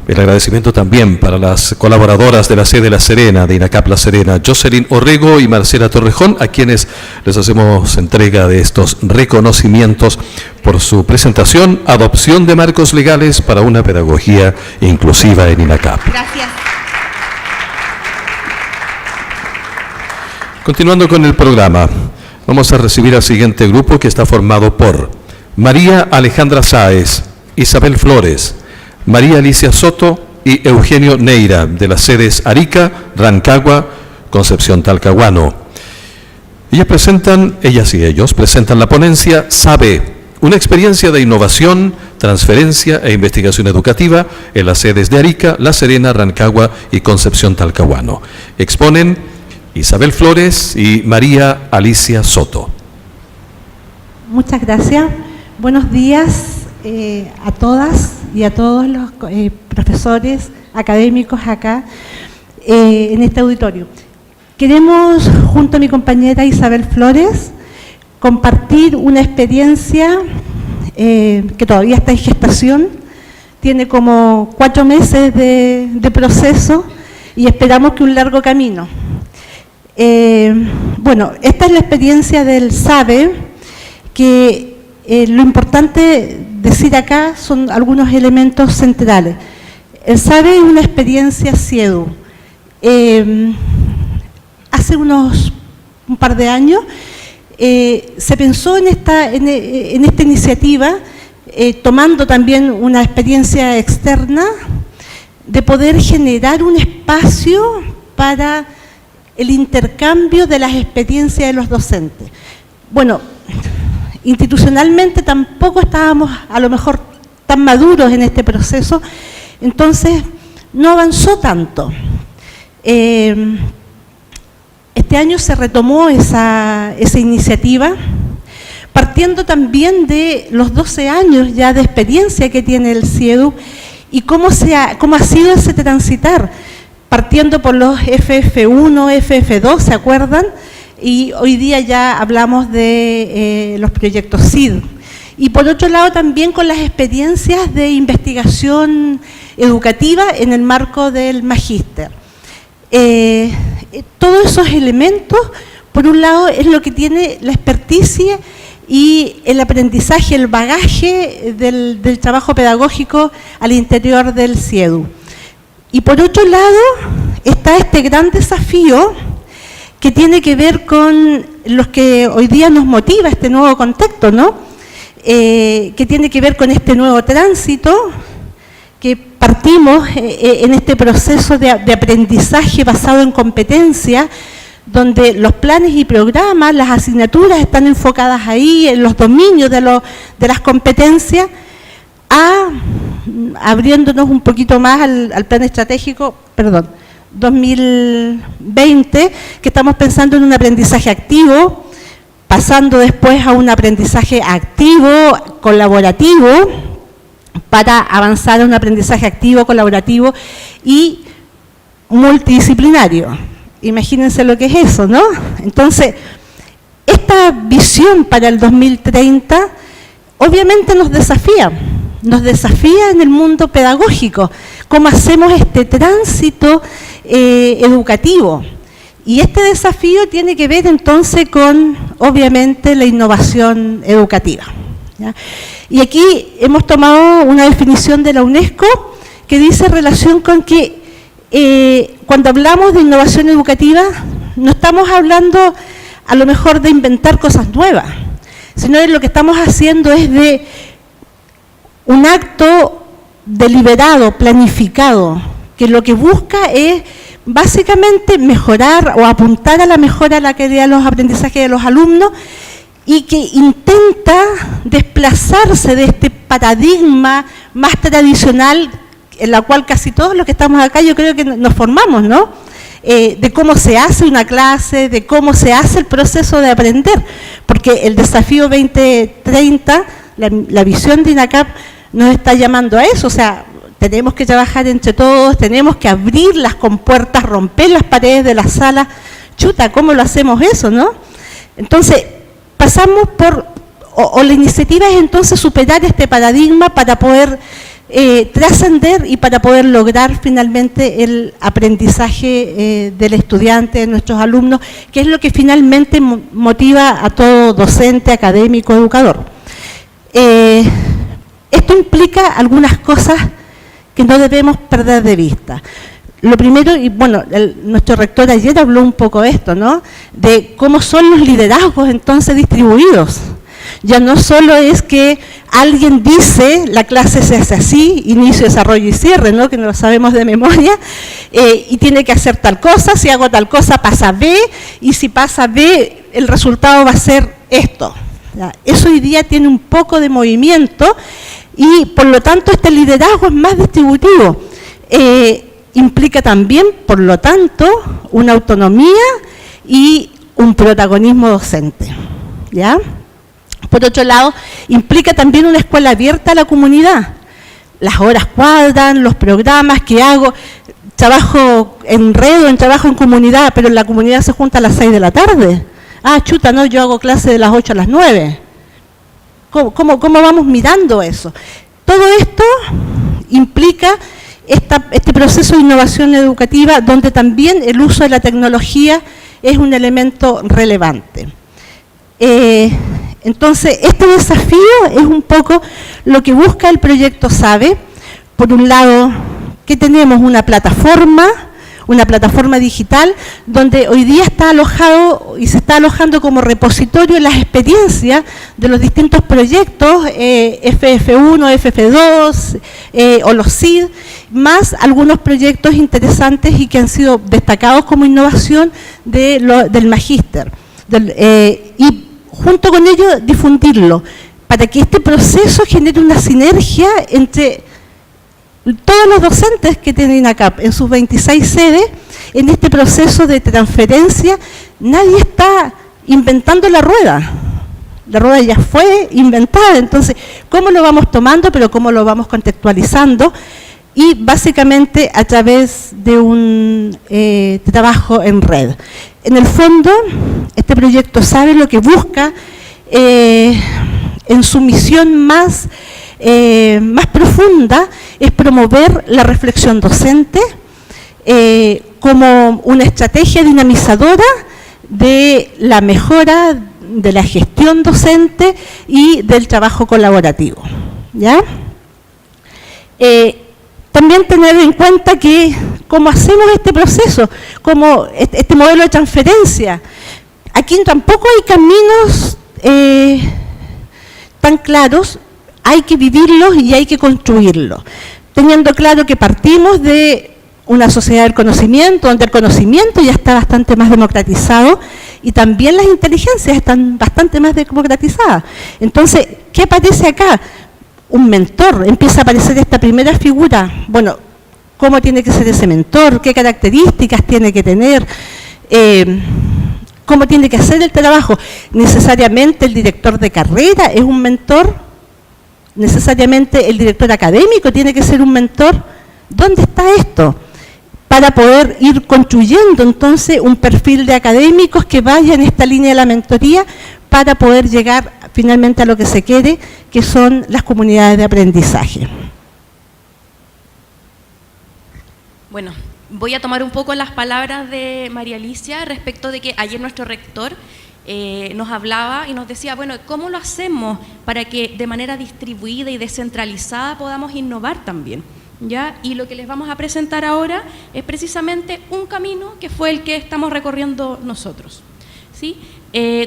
el agradecimiento también para las colaboradoras de la sede La Serena, de INACAP La Serena, Jocelyn Orrego y Marcela Torrejón, a quienes les hacemos entrega de estos reconocimientos por su presentación, Adopción de marcos legales para una pedagogía inclusiva en INACAP. Gracias. Continuando con el programa, vamos a recibir al siguiente grupo, que está formado por María Alejandra Sáez, Isabel Flores, María Alicia Soto y Eugenio Neira, de las sedes Arica, Rancagua, Concepción Talcahuano. Ellas y ellos presentan la ponencia SABE, una experiencia de innovación, transferencia e investigación educativa en las sedes de Arica, La Serena, Rancagua y Concepción Talcahuano. Exponen Isabel Flores y María Alicia Soto. Muchas gracias. Buenos días a todas y a todos los profesores académicos acá en este auditorio. Queremos, junto a mi compañera Isabel Flores, compartir una experiencia que todavía está en gestación, tiene como 4 meses de proceso y esperamos que un largo camino. Bueno, esta es la experiencia del SABE, que lo importante decir acá son algunos elementos centrales. El SABE es una experiencia CIEDU. Hace un par de años se pensó en esta iniciativa, tomando también una experiencia externa, de poder generar un espacio para el intercambio de las experiencias de los docentes. Bueno, institucionalmente tampoco estábamos a lo mejor tan maduros en este proceso, entonces no avanzó tanto. Este año se retomó esa iniciativa, partiendo también de los 12 años ya de experiencia que tiene el CIEDU y cómo ha sido ese transitar, partiendo por los FF1, FF2, ¿se acuerdan? Y hoy día ya hablamos de los proyectos SID. Y por otro lado también con las experiencias de investigación educativa en el marco del magíster. Todos esos elementos, por un lado, es lo que tiene la experticia y el aprendizaje, el bagaje del trabajo pedagógico al interior del CIEDU. Y por otro lado, está este gran desafío que tiene que ver con los que hoy día nos motiva este nuevo contexto, ¿no? Que tiene que ver con este nuevo tránsito, que partimos en este proceso de aprendizaje basado en competencia, donde los planes y programas, las asignaturas están enfocadas ahí, en los dominios de las competencias, abriéndonos un poquito más al plan estratégico, 2020, que estamos pensando en un aprendizaje activo, pasando después a un aprendizaje activo, colaborativo, para avanzar a un aprendizaje activo, colaborativo y multidisciplinario. Imagínense lo que es eso, ¿no? Entonces, esta visión para el 2030 obviamente nos desafía en el mundo pedagógico, cómo hacemos este tránsito educativo. Y este desafío tiene que ver entonces con, obviamente, la innovación educativa, ¿ya? Y aquí hemos tomado una definición de la UNESCO que dice relación con que cuando hablamos de innovación educativa no estamos hablando a lo mejor de inventar cosas nuevas, sino que lo que estamos haciendo es de un acto deliberado, planificado, que lo que busca es básicamente mejorar o apuntar a la mejora de la calidad de los aprendizajes de los alumnos y que intenta desplazarse de este paradigma más tradicional en la cual casi todos los que estamos acá yo creo que nos formamos, ¿no? De cómo se hace una clase, de cómo se hace el proceso de aprender, porque el desafío 2030, la visión de INACAP nos está llamando a eso, o sea, tenemos que trabajar entre todos, tenemos que abrir las compuertas, romper las paredes de la sala. Chuta, ¿cómo lo hacemos eso, no? Entonces, pasamos por, o la iniciativa es entonces superar este paradigma para poder trascender y para poder lograr finalmente el aprendizaje del estudiante, de nuestros alumnos, que es lo que finalmente motiva a todo docente, académico, educador. Esto implica algunas cosas que no debemos perder de vista. Lo primero, y bueno, nuestro rector ayer habló un poco de esto, ¿no? De cómo son los liderazgos entonces distribuidos. Ya no solo es que alguien dice, la clase se hace así, inicio, desarrollo y cierre, ¿no? Que no lo sabemos de memoria, y tiene que hacer tal cosa, si hago tal cosa pasa B, y si pasa B, el resultado va a ser esto. ¿Ya? Eso hoy día tiene un poco de movimiento, y por lo tanto este liderazgo es más distributivo. Implica también, por lo tanto, una autonomía y un protagonismo docente, ¿ya? Por otro lado, implica también una escuela abierta a la comunidad. Las horas cuadran, los programas que hago, trabajo en red o trabajo en comunidad, pero la comunidad se junta a las 6 de la tarde. Ah, chuta, no, yo hago clase de las 8 a las 9. ¿Cómo vamos mirando eso? Todo esto implica este proceso de innovación educativa donde también el uso de la tecnología es un elemento relevante. Entonces, este desafío es un poco lo que busca el proyecto SABE. Por un lado, que tenemos una plataforma digital, donde hoy día está alojado y se está alojando como repositorio las experiencias de los distintos proyectos, FF1, FF2 o los CID, más algunos proyectos interesantes y que han sido destacados como innovación del magíster. Y junto con ello difundirlo, para que este proceso genere una sinergia entre todos los docentes que tienen INACAP en sus 26 sedes, en este proceso de transferencia. Nadie está inventando la rueda ya fue inventada, entonces, ¿cómo lo vamos tomando, pero cómo lo vamos contextualizando? Y básicamente a través de un trabajo en red. En el fondo, este proyecto SABE lo que busca en su misión más más profunda es promover la reflexión docente como una estrategia dinamizadora de la mejora de la gestión docente y del trabajo colaborativo, ¿ya? También tener en cuenta que cómo hacemos este proceso, como este modelo de transferencia, aquí tampoco hay caminos tan claros, hay que vivirlos y hay que construirlos, teniendo claro que partimos de una sociedad del conocimiento, donde el conocimiento ya está bastante más democratizado y también las inteligencias están bastante más democratizadas. Entonces, ¿qué aparece acá? Un mentor, empieza a aparecer esta primera figura. Bueno, ¿cómo tiene que ser ese mentor? ¿Qué características tiene que tener? ¿Cómo tiene que hacer el trabajo? ¿Necesariamente el director de carrera es un mentor? ¿Necesariamente el director académico tiene que ser un mentor? ¿Dónde está esto? Para poder ir construyendo entonces un perfil de académicos que vaya en esta línea de la mentoría para poder llegar finalmente a lo que se quiere, que son las comunidades de aprendizaje. Bueno, voy a tomar un poco las palabras de María Alicia respecto de que ayer nuestro rector nos hablaba y nos decía, bueno, ¿cómo lo hacemos para que de manera distribuida y descentralizada podamos innovar también? ¿Ya? Y lo que les vamos a presentar ahora es precisamente un camino que fue el que estamos recorriendo nosotros, ¿sí?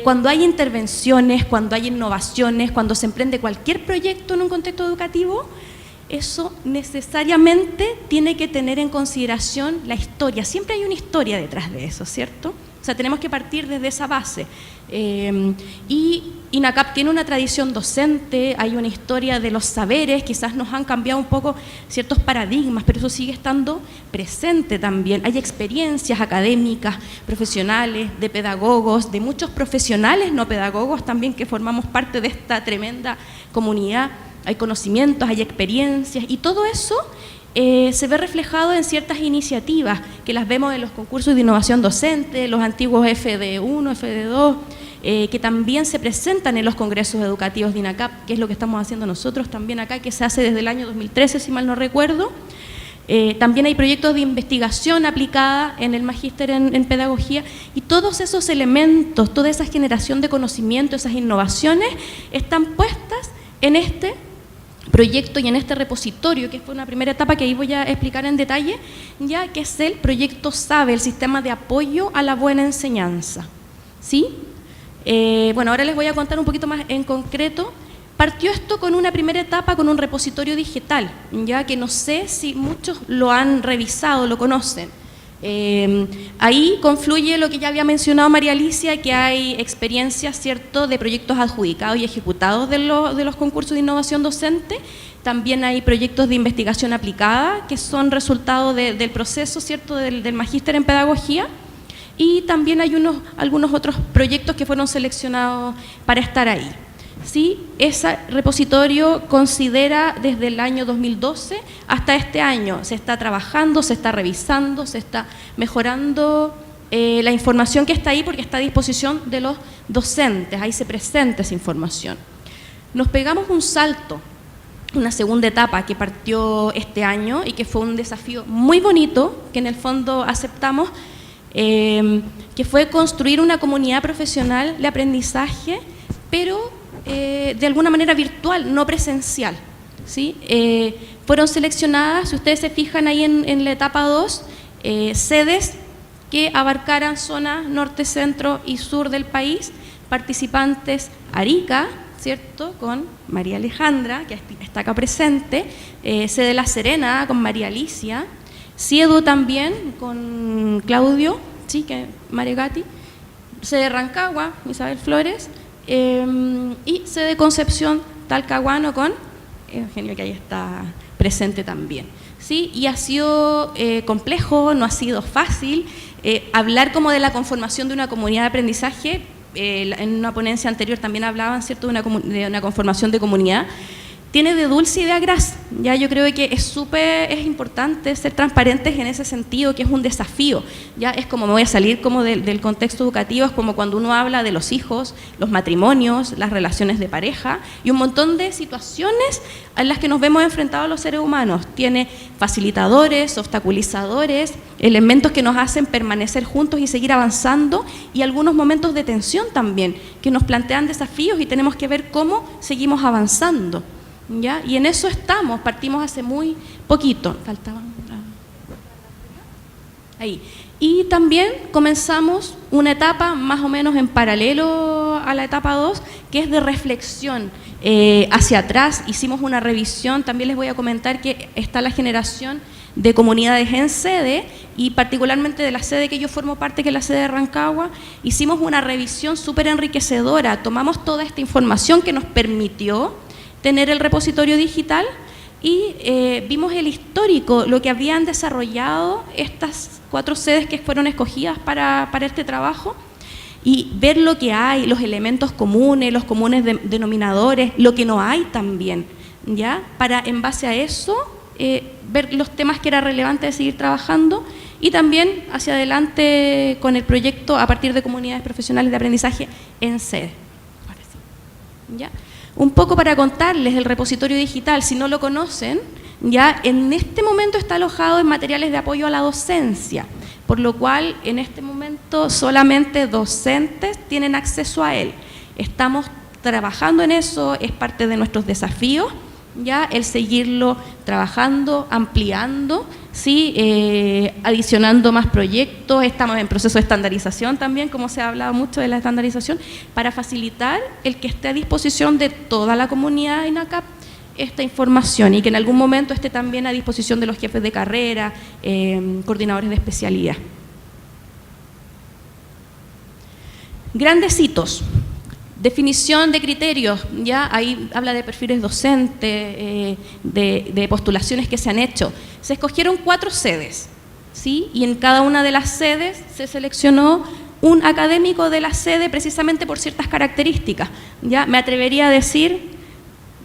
Cuando hay intervenciones, cuando hay innovaciones, cuando se emprende cualquier proyecto en un contexto educativo, eso necesariamente tiene que tener en consideración la historia. Siempre hay una historia detrás de eso, ¿cierto? O sea, tenemos que partir desde esa base. Y INACAP tiene una tradición docente, hay una historia de los saberes, quizás nos han cambiado un poco ciertos paradigmas, pero eso sigue estando presente también. Hay experiencias académicas, profesionales, de pedagogos, de muchos profesionales no pedagogos también que formamos parte de esta tremenda comunidad. Hay conocimientos, hay experiencias y todo eso se ve reflejado en ciertas iniciativas que las vemos en los concursos de innovación docente, los antiguos FD1, FD2, que también se presentan en los congresos educativos de INACAP, que es lo que estamos haciendo nosotros también acá, que se hace desde el año 2013, si mal no recuerdo. También hay proyectos de investigación aplicada en el magíster en pedagogía y todos esos elementos, toda esa generación de conocimiento, esas innovaciones están puestas en este proyecto y en este repositorio, que fue una primera etapa que ahí voy a explicar en detalle, ya que es el proyecto SABE, el Sistema de Apoyo a la Buena Enseñanza, ¿sí? Bueno, ahora les voy a contar un poquito más en concreto. Partió esto con una primera etapa con un repositorio digital, ya que no sé si muchos lo han revisado, lo conocen. Ahí confluye lo que ya había mencionado María Alicia, que hay experiencias, ¿cierto?, de proyectos adjudicados y ejecutados de los concursos de innovación docente. También hay proyectos de investigación aplicada que son resultado del proceso, ¿cierto?, del magíster en pedagogía. Y también hay algunos otros proyectos que fueron seleccionados para estar ahí. ¿Sí? Ese repositorio considera desde el año 2012 hasta este año, se está trabajando, se está revisando, se está mejorando la información que está ahí porque está a disposición de los docentes, ahí se presenta esa información. Nos pegamos un salto, una segunda etapa que partió este año y que fue un desafío muy bonito, que en el fondo aceptamos, que fue construir una comunidad profesional de aprendizaje, pero de alguna manera virtual, no presencial, ¿sí? Fueron seleccionadas, si ustedes se fijan ahí en la etapa 2, sedes que abarcaran zonas norte, centro y sur del país, participantes Arica, ¿cierto?, con María Alejandra, que está acá presente, sede La Serena con María Alicia, Siedu también con Claudio, ¿sí?, que María Gatti, sede Rancagua, Isabel Flores, y sede Concepción Talcahuano con Eugenio, que ahí está presente también, ¿sí? Y ha sido complejo, no ha sido fácil hablar como de la conformación de una comunidad de aprendizaje. En una ponencia anterior también hablaban, ¿cierto?, de una conformación de comunidad, tiene de dulce y de agraz. Ya yo creo que es importante ser transparentes en ese sentido, que es un desafío. Ya es como, me voy a salir como del contexto educativo, es como cuando uno habla de los hijos, los matrimonios, las relaciones de pareja y un montón de situaciones en las que nos vemos enfrentados los seres humanos. Tiene facilitadores, obstaculizadores, elementos que nos hacen permanecer juntos y seguir avanzando, y algunos momentos de tensión también, que nos plantean desafíos y tenemos que ver cómo seguimos avanzando. ¿Ya? Y en eso estamos, partimos hace muy poquito. Ahí. Y también comenzamos una etapa más o menos en paralelo a la etapa 2, que es de reflexión hacia atrás. Hicimos una revisión, también les voy a comentar que está la generación de comunidades en sede, y particularmente de la sede que yo formo parte, que es la sede de Rancagua. Hicimos una revisión súper enriquecedora, tomamos toda esta información que nos permitió tener el repositorio digital y vimos el histórico, lo que habían desarrollado estas 4 sedes que fueron escogidas para este trabajo, y ver lo que hay, los elementos comunes, los comunes denominadores, lo que no hay también, ¿ya? Para en base a eso ver los temas que era relevante de seguir trabajando, y también hacia adelante con el proyecto a partir de comunidades profesionales de aprendizaje en sede. Ahora sí. ¿Ya? Un poco para contarles el repositorio digital, si no lo conocen, ya en este momento está alojado en materiales de apoyo a la docencia, por lo cual en este momento solamente docentes tienen acceso a él. Estamos trabajando en eso, es parte de nuestros desafíos, ya el seguirlo trabajando, ampliando, ¿sí? Adicionando más proyectos. Estamos en proceso de estandarización también, como se ha hablado mucho de la estandarización, para facilitar el que esté a disposición de toda la comunidad INACAP esta información, y que en algún momento esté también a disposición de los jefes de carrera, coordinadores de especialidad. Grandes hitos. Definición de criterios, ya ahí habla de perfiles docentes, de postulaciones que se han hecho. Se escogieron 4 sedes, ¿sí? Y en cada una de las sedes se seleccionó un académico de la sede precisamente por ciertas características. Ya me atrevería a decir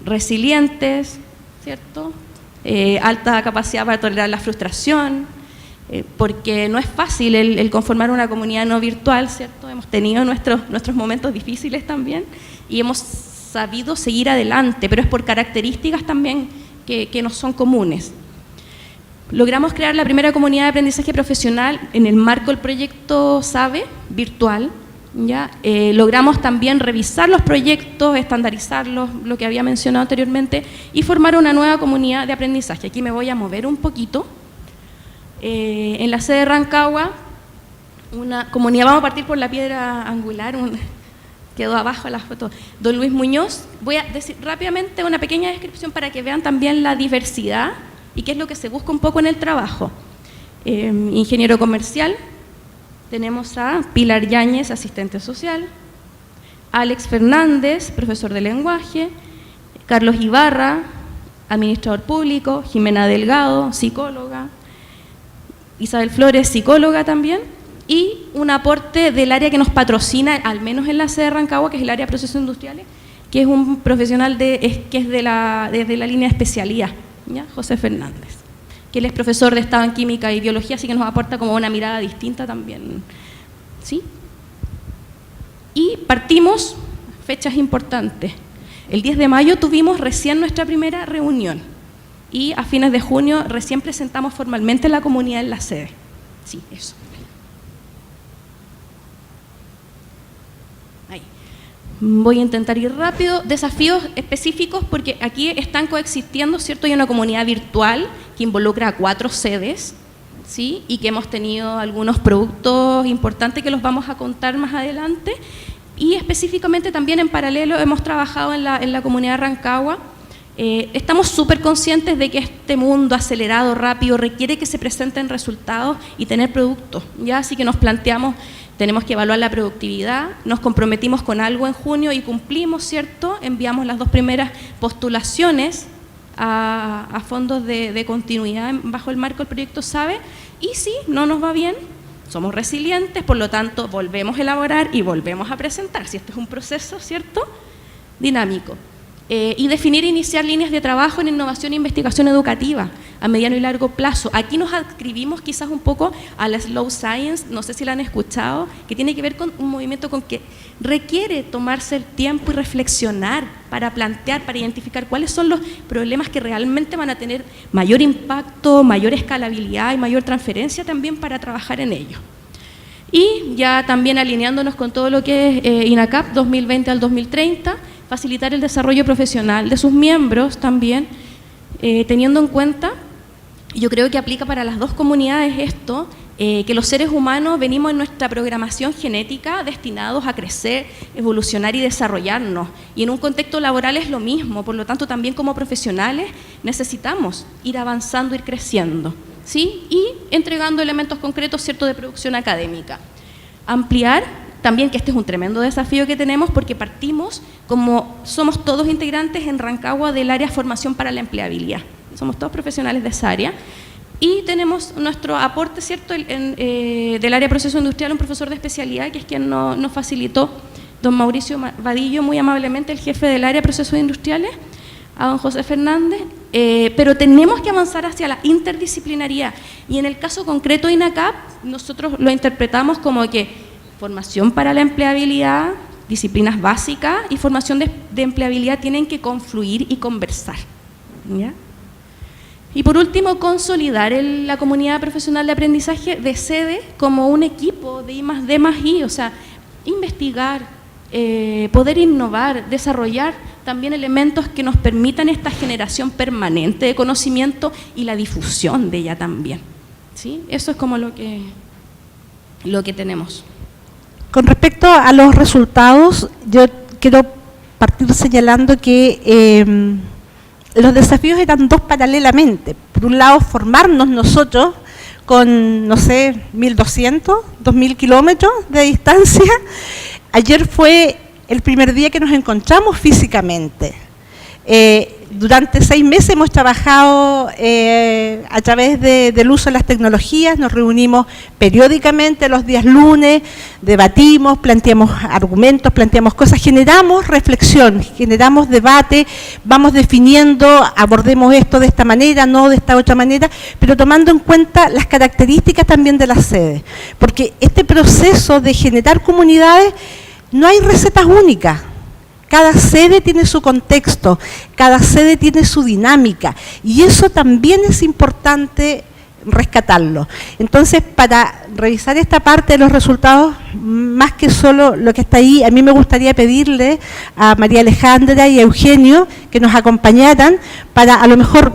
resilientes, ¿cierto? Alta capacidad para tolerar la frustración, porque no es fácil el conformar una comunidad no virtual, ¿cierto? Hemos tenido nuestros momentos difíciles también y hemos sabido seguir adelante, pero es por características también que nos son comunes. Logramos crear la primera comunidad de aprendizaje profesional en el marco del proyecto SABE virtual, ¿ya? Logramos también revisar los proyectos, estandarizarlos, lo que había mencionado anteriormente, y formar una nueva comunidad de aprendizaje. Aquí me voy a mover un poquito. En la sede de Rancagua, una comunidad, vamos a partir por la piedra angular, quedó abajo la foto, don Luis Muñoz. Voy a decir rápidamente una pequeña descripción para que vean también la diversidad y qué es lo que se busca un poco en el trabajo. Ingeniero comercial, tenemos a Pilar Yáñez, asistente social, Alex Fernández, profesor de lenguaje, Carlos Ibarra, administrador público, Jimena Delgado, psicóloga, Isabel Flores, psicóloga también, y un aporte del área que nos patrocina, al menos en la sede de Rancagua, que es el área de procesos industriales, que es un profesional que es desde la línea de especialidad, ¿ya? José Fernández, que él es profesor de Estado en Química y Biología, así que nos aporta como una mirada distinta también, ¿sí? Y partimos, fechas importantes. El 10 de mayo tuvimos recién nuestra primera reunión, y a fines de junio recién presentamos formalmente la comunidad en la sede. Sí, eso. Ahí. Voy a intentar ir rápido. Desafíos específicos, porque aquí están coexistiendo, ¿cierto? Hay una comunidad virtual que involucra a 4 sedes, ¿sí? Y que hemos tenido algunos productos importantes que los vamos a contar más adelante. Y específicamente también en paralelo hemos trabajado en la comunidad de Rancagua. Estamos súper conscientes de que este mundo acelerado, rápido, requiere que se presenten resultados y tener productos, ¿ya? Así que nos planteamos, tenemos que evaluar la productividad, nos comprometimos con algo en junio y cumplimos, ¿cierto? Enviamos las 2 primeras postulaciones a fondos de continuidad bajo el marco del proyecto SABE, y si no nos va bien, somos resilientes, por lo tanto volvemos a elaborar y volvemos a presentar, si este es un proceso, ¿cierto? Dinámico. y definir e iniciar líneas de trabajo en innovación e investigación educativa a mediano y largo plazo. Aquí nos adscribimos quizás un poco a la Slow Science, no sé si la han escuchado, que tiene que ver con un movimiento con que requiere tomarse el tiempo y reflexionar para plantear, para identificar cuáles son los problemas que realmente van a tener mayor impacto, mayor escalabilidad y mayor transferencia también para trabajar en ello. Y ya también alineándonos con todo lo que es INACAP 2020 al 2030, facilitar el desarrollo profesional de sus miembros también, teniendo en cuenta, yo creo que aplica para las dos comunidades esto, que los seres humanos venimos en nuestra programación genética destinados a crecer, evolucionar y desarrollarnos. Y en un contexto laboral es lo mismo, por lo tanto también como profesionales necesitamos ir avanzando, ir creciendo, ¿sí? Y entregando elementos concretos, ¿cierto?, de producción académica. Ampliar también, que este es un tremendo desafío que tenemos porque partimos, como somos todos integrantes en Rancagua del área formación para la empleabilidad. Somos todos profesionales de esa área y tenemos nuestro aporte, ¿cierto?, del área de proceso industrial, un profesor de especialidad que es quien nos facilitó, don Mauricio Vadillo, muy amablemente, el jefe del área de procesos industriales, a don José Fernández, pero tenemos que avanzar hacia la interdisciplinaridad y en el caso concreto de INACAP nosotros lo interpretamos como que formación para la empleabilidad, disciplinas básicas y formación de empleabilidad tienen que confluir y conversar, ¿ya? Y por último, consolidar la comunidad profesional de aprendizaje de sede como un equipo de I+D+I, o sea, investigar, poder innovar, desarrollar también elementos que nos permitan esta generación permanente de conocimiento y la difusión de ella también, ¿sí? Eso es como lo que tenemos. Con respecto a los resultados, yo quiero partir señalando que los desafíos eran dos paralelamente. Por un lado, formarnos nosotros con, no sé, 1.200, 2.000 kilómetros de distancia. Ayer fue el primer día que nos encontramos físicamente. Durante 6 meses hemos trabajado a través del uso de las tecnologías, nos reunimos periódicamente los días lunes, debatimos, planteamos argumentos, planteamos cosas, generamos reflexión, generamos debate, vamos definiendo, abordemos esto de esta manera, no de esta otra manera, pero tomando en cuenta las características también de las sedes, porque este proceso de generar comunidades no hay recetas únicas. Cada sede tiene su contexto, cada sede tiene su dinámica y eso también es importante rescatarlo. Entonces, para revisar esta parte de los resultados, más que solo lo que está ahí, a mí me gustaría pedirle a María Alejandra y a Eugenio que nos acompañaran para a lo mejor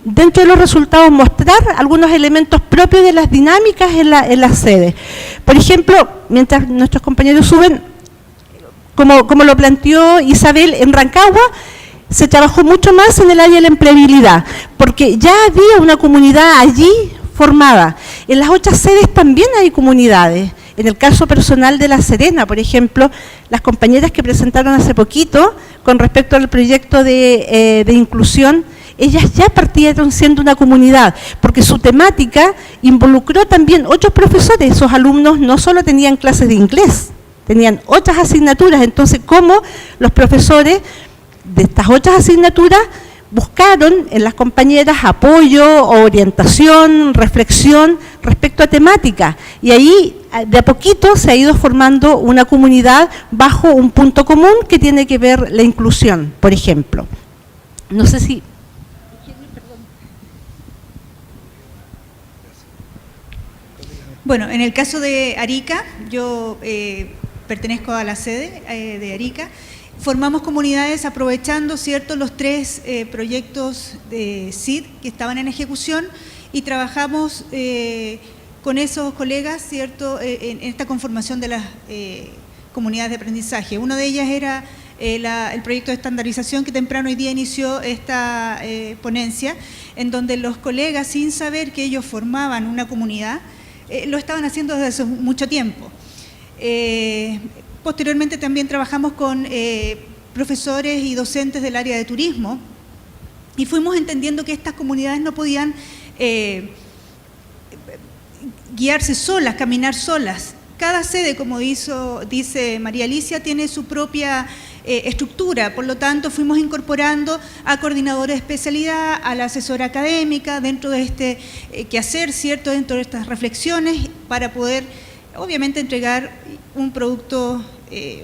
dentro de los resultados mostrar algunos elementos propios de las dinámicas en las sedes. Por ejemplo, mientras nuestros compañeros suben, como lo planteó Isabel, en Rancagua se trabajó mucho más en el área de la empleabilidad, porque ya había una comunidad allí formada. En las otras sedes también hay comunidades. En el caso personal de La Serena, por ejemplo, las compañeras que presentaron hace poquito con respecto al proyecto de inclusión, ellas ya partieron siendo una comunidad, porque su temática involucró también otros profesores. Esos alumnos no solo tenían clases de inglés, tenían otras asignaturas. Entonces, cómo los profesores de estas otras asignaturas buscaron en las compañeras apoyo, orientación, reflexión respecto a temáticas. Y ahí, de a poquito, se ha ido formando una comunidad bajo un punto común que tiene que ver la inclusión, por ejemplo. No sé si... Bueno, en el caso de Arica, yo pertenezco a la sede de Arica. Formamos comunidades aprovechando, ¿cierto?, los 3 proyectos de SID que estaban en ejecución y trabajamos con esos colegas, ¿cierto?, en esta conformación de las comunidades de aprendizaje. Una de ellas era el proyecto de estandarización que temprano hoy día inició esta ponencia, en donde los colegas, sin saber que ellos formaban una comunidad, lo estaban haciendo desde hace mucho tiempo. Posteriormente también trabajamos con profesores y docentes del área de turismo y fuimos entendiendo que estas comunidades no podían guiarse solas, caminar solas. cada sede, como dice María Alicia, tiene su propia estructura, por lo tanto fuimos incorporando a coordinadores de especialidad, a la asesora académica dentro de este quehacer, ¿cierto?, dentro de estas reflexiones, para poder obviamente entregar un producto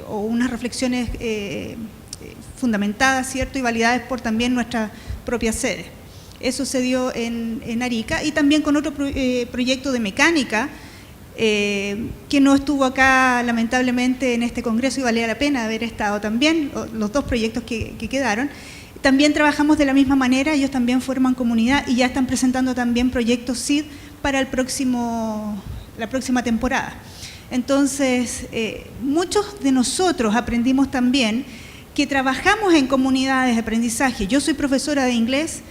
o unas reflexiones fundamentadas, ¿cierto?, y validadas por también nuestra propia sede. Eso se dio en Arica, y también con otro proyecto de mecánica, que no estuvo acá lamentablemente en este congreso y valía la pena haber estado también, los dos proyectos que quedaron. También trabajamos de la misma manera, ellos también forman comunidad y ya están presentando también proyectos SID para la próxima temporada. Entonces, muchos de nosotros aprendimos también que trabajamos en comunidades de aprendizaje. Yo soy profesora de inglés,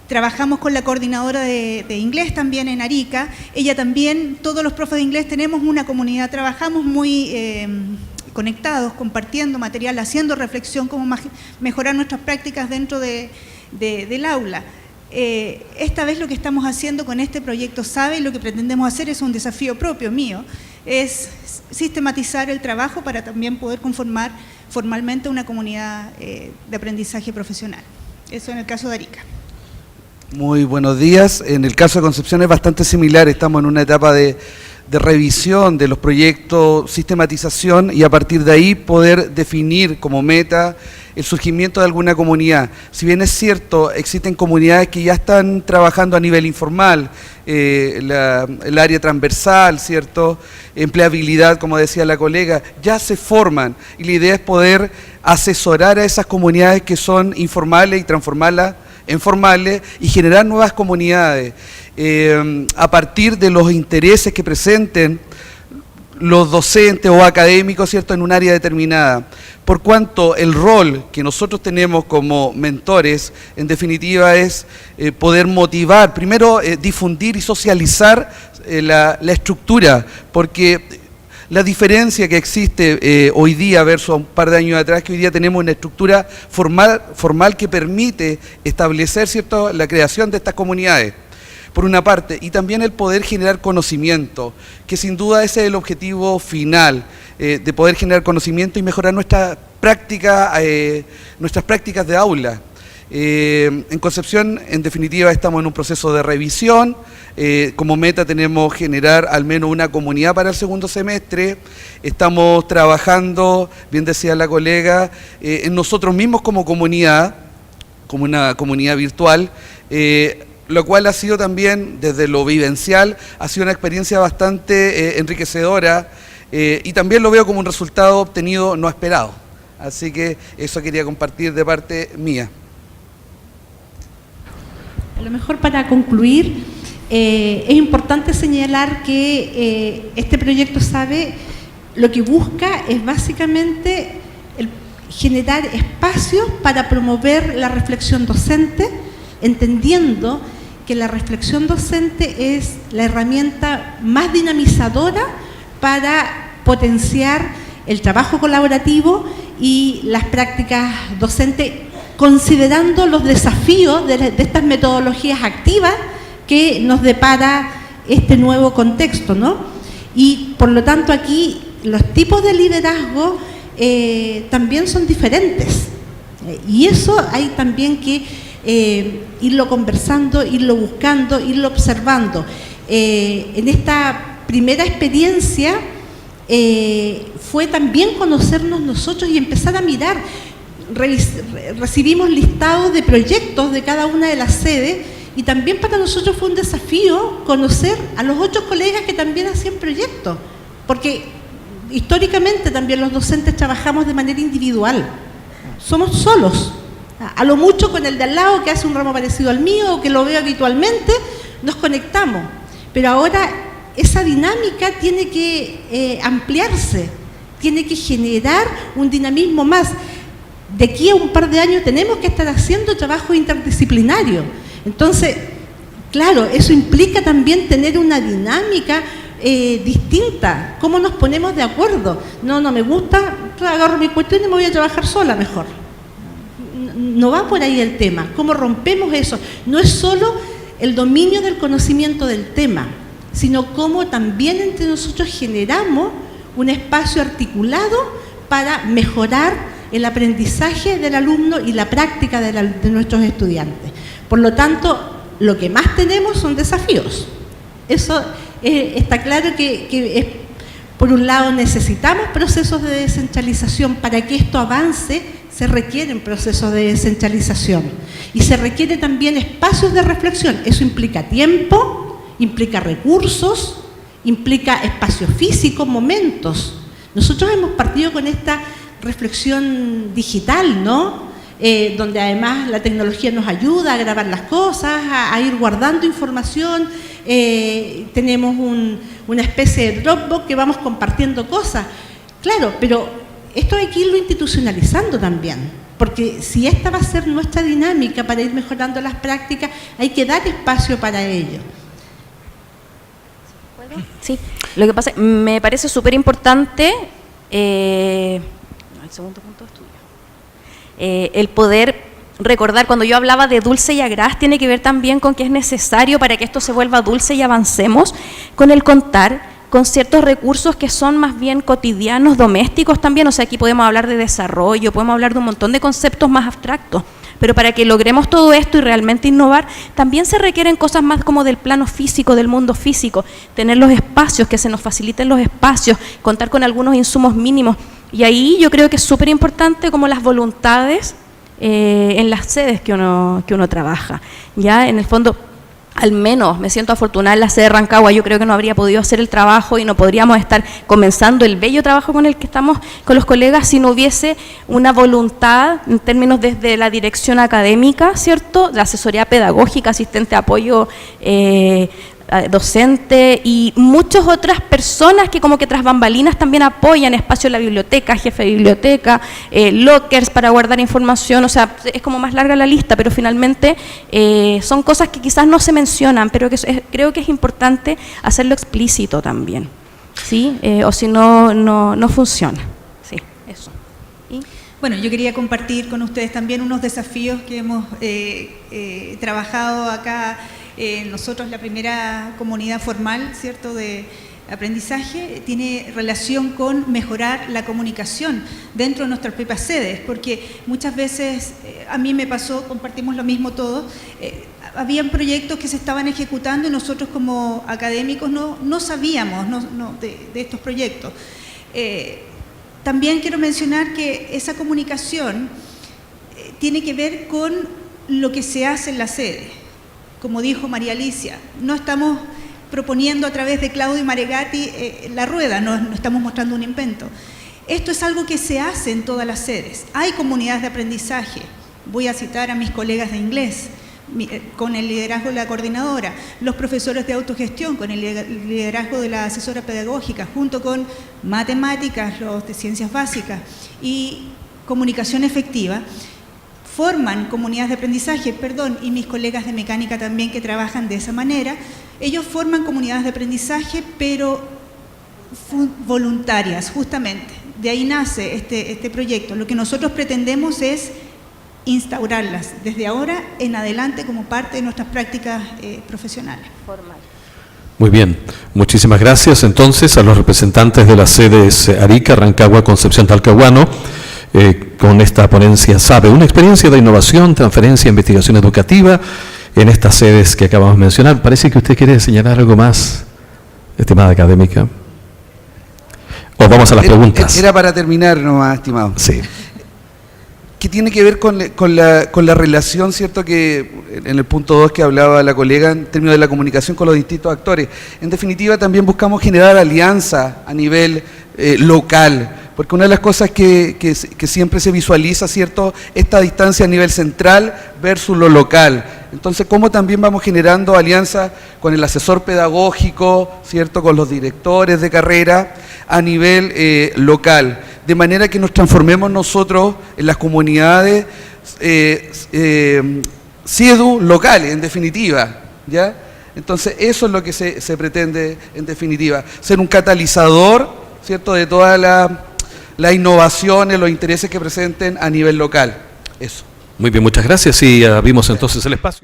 trabajamos con la coordinadora de inglés también en Arica, ella también, todos los profes de inglés tenemos una comunidad, trabajamos muy conectados, compartiendo material, haciendo reflexión, cómo mejorar nuestras prácticas dentro del aula. Esta vez lo que estamos haciendo con este proyecto SABE, lo que pretendemos hacer es un desafío propio mío, es sistematizar el trabajo para también poder conformar formalmente una comunidad de aprendizaje profesional. Eso en el caso de Arica. Muy buenos días. En el caso de Concepción es bastante similar, estamos en una etapa de revisión de los proyectos, sistematización, y a partir de ahí poder definir como meta el surgimiento de alguna comunidad. Si bien es cierto, existen comunidades que ya están trabajando a nivel informal, el área transversal, ¿cierto?, empleabilidad, como decía la colega, ya se forman, y la idea es poder asesorar a esas comunidades que son informales y transformarlas en formales y generar nuevas comunidades a partir de los intereses que presenten los docentes o académicos, ¿cierto?, en un área determinada. Por cuanto el rol que nosotros tenemos como mentores, en definitiva, es poder motivar, primero difundir y socializar la estructura, porque la diferencia que existe hoy día versus un par de años atrás, que hoy día tenemos una estructura formal que permite establecer, ¿cierto?, la creación de estas comunidades, por una parte, y también el poder generar conocimiento, que sin duda ese es el objetivo final, de poder generar conocimiento y mejorar nuestras prácticas de aula. En Concepción, en definitiva, estamos en un proceso de revisión. Como meta tenemos generar al menos una comunidad para el segundo semestre. Estamos trabajando, bien decía la colega, en nosotros mismos como comunidad, como una comunidad virtual, lo cual ha sido también, desde lo vivencial, ha sido una experiencia bastante enriquecedora, y también lo veo como un resultado obtenido no esperado. Así que eso quería compartir de parte mía. A lo mejor para concluir, es importante señalar que este proyecto SABE lo que busca es básicamente generar espacios para promover la reflexión docente, entendiendo que la reflexión docente es la herramienta más dinamizadora para potenciar el trabajo colaborativo y las prácticas docentes, considerando los desafíos de estas metodologías activas que nos depara este nuevo contexto, ¿no? Y por lo tanto aquí los tipos de liderazgo también son diferentes, y eso hay también que irlo conversando, irlo buscando, irlo observando. En esta primera experiencia fue también conocernos nosotros y empezar a mirar. Recibimos listados de proyectos de cada una de las sedes, y también para nosotros fue un desafío conocer a los otros colegas que también hacían proyectos, porque históricamente también los docentes trabajamos de manera individual, somos solos, a lo mucho con el de al lado que hace un ramo parecido al mío o que lo veo habitualmente, nos conectamos, pero ahora esa dinámica tiene que ampliarse, tiene que generar un dinamismo más. De aquí a un par de años tenemos que estar haciendo trabajo interdisciplinario. Entonces, claro, eso implica también tener una dinámica distinta. ¿Cómo nos ponemos de acuerdo? No me gusta, agarro mi cuestión y me voy a trabajar sola mejor. No va por ahí el tema. ¿Cómo rompemos eso? No es solo el dominio del conocimiento del tema, sino cómo también entre nosotros generamos un espacio articulado para mejorar el aprendizaje del alumno y la práctica de nuestros estudiantes. Por lo tanto, lo que más tenemos son desafíos. Eso está claro que por un lado necesitamos procesos de descentralización. Para que esto avance se requieren procesos de descentralización y se requiere también espacios de reflexión. Eso implica tiempo, implica recursos, implica espacio físico, momentos. Nosotros hemos partido con esta reflexión digital, ¿no? Donde además la tecnología nos ayuda a grabar las cosas, a ir guardando información. Tenemos una especie de Dropbox que vamos compartiendo cosas. Claro, pero esto hay que irlo institucionalizando también, porque si esta va a ser nuestra dinámica para ir mejorando las prácticas, hay que dar espacio para ello. Sí, lo que pasa, me parece súper importante, el segundo punto es tuyo, el poder recordar, cuando yo hablaba de dulce y agraz, tiene que ver también con que es necesario para que esto se vuelva dulce y avancemos, con el contar con ciertos recursos que son más bien cotidianos, domésticos también. O sea, aquí podemos hablar de desarrollo, podemos hablar de un montón de conceptos más abstractos, pero para que logremos todo esto y realmente innovar, también se requieren cosas más como del plano físico, del mundo físico, tener los espacios, que se nos faciliten los espacios, contar con algunos insumos mínimos, y ahí yo creo que es súper importante como las voluntades en las sedes que uno trabaja. Ya, en el fondo, al menos me siento afortunada en la sede de Rancagua. Yo creo que no habría podido hacer el trabajo y no podríamos estar comenzando el bello trabajo con el que estamos con los colegas si no hubiese una voluntad en términos desde la dirección académica, ¿cierto?, la asesoría pedagógica, asistente de apoyo docente y muchas otras personas que como que tras bambalinas también apoyan, espacio en la biblioteca, jefe de biblioteca, lockers para guardar información. O sea, es como más larga la lista, pero finalmente son cosas que quizás no se mencionan, pero que creo que es importante hacerlo explícito también, ¿sí? O si no, no funciona. Sí, eso. ¿Y? Bueno, yo quería compartir con ustedes también unos desafíos que hemos trabajado acá. Nosotros, la primera comunidad formal, ¿cierto?, de aprendizaje, tiene relación con mejorar la comunicación dentro de nuestras propias sedes, porque muchas veces, a mí me pasó, compartimos lo mismo todos, habían proyectos que se estaban ejecutando y nosotros como académicos no sabíamos de estos proyectos. También quiero mencionar que esa comunicación tiene que ver con lo que se hace en la sede. Como dijo María Alicia, no estamos proponiendo a través de Claudio Maregatti la rueda, no estamos mostrando un invento. Esto es algo que se hace en todas las sedes. Hay comunidades de aprendizaje. Voy a citar a mis colegas de inglés, con el liderazgo de la coordinadora, los profesores de autogestión, con el liderazgo de la asesora pedagógica, junto con matemáticas, los de ciencias básicas y comunicación efectiva. Forman comunidades de aprendizaje, y mis colegas de mecánica también que trabajan de esa manera. Ellos forman comunidades de aprendizaje, pero voluntarias, justamente. De ahí nace este proyecto. Lo que nosotros pretendemos es instaurarlas desde ahora en adelante como parte de nuestras prácticas profesionales. Formal. Muy bien, muchísimas gracias entonces a los representantes de las sedes Arica, Rancagua, Concepción, Talcahuano, con esta ponencia SABE, una experiencia de innovación, transferencia e investigación educativa en estas sedes que acabamos de mencionar. Parece que usted quiere señalar algo más, estimada académica. O vamos a las preguntas. Era para terminar nomás, estimado. Sí. Que tiene que ver con la relación, ¿cierto?, que en el punto 2 que hablaba la colega, en términos de la comunicación con los distintos actores. En definitiva, también buscamos generar alianzas a nivel local, porque una de las cosas que siempre se visualiza, ¿cierto?, esta distancia a nivel central versus lo local. Entonces, ¿cómo también vamos generando alianzas con el asesor pedagógico, ¿cierto?, con los directores de carrera a nivel local? De manera que nos transformemos nosotros en las comunidades CIEDU locales, en definitiva, ¿ya? Entonces, eso es lo que se pretende, en definitiva, ser un catalizador, ¿cierto?, de todas las innovaciones, los intereses que presenten a nivel local. Eso. Muy bien, muchas gracias y abrimos entonces el espacio.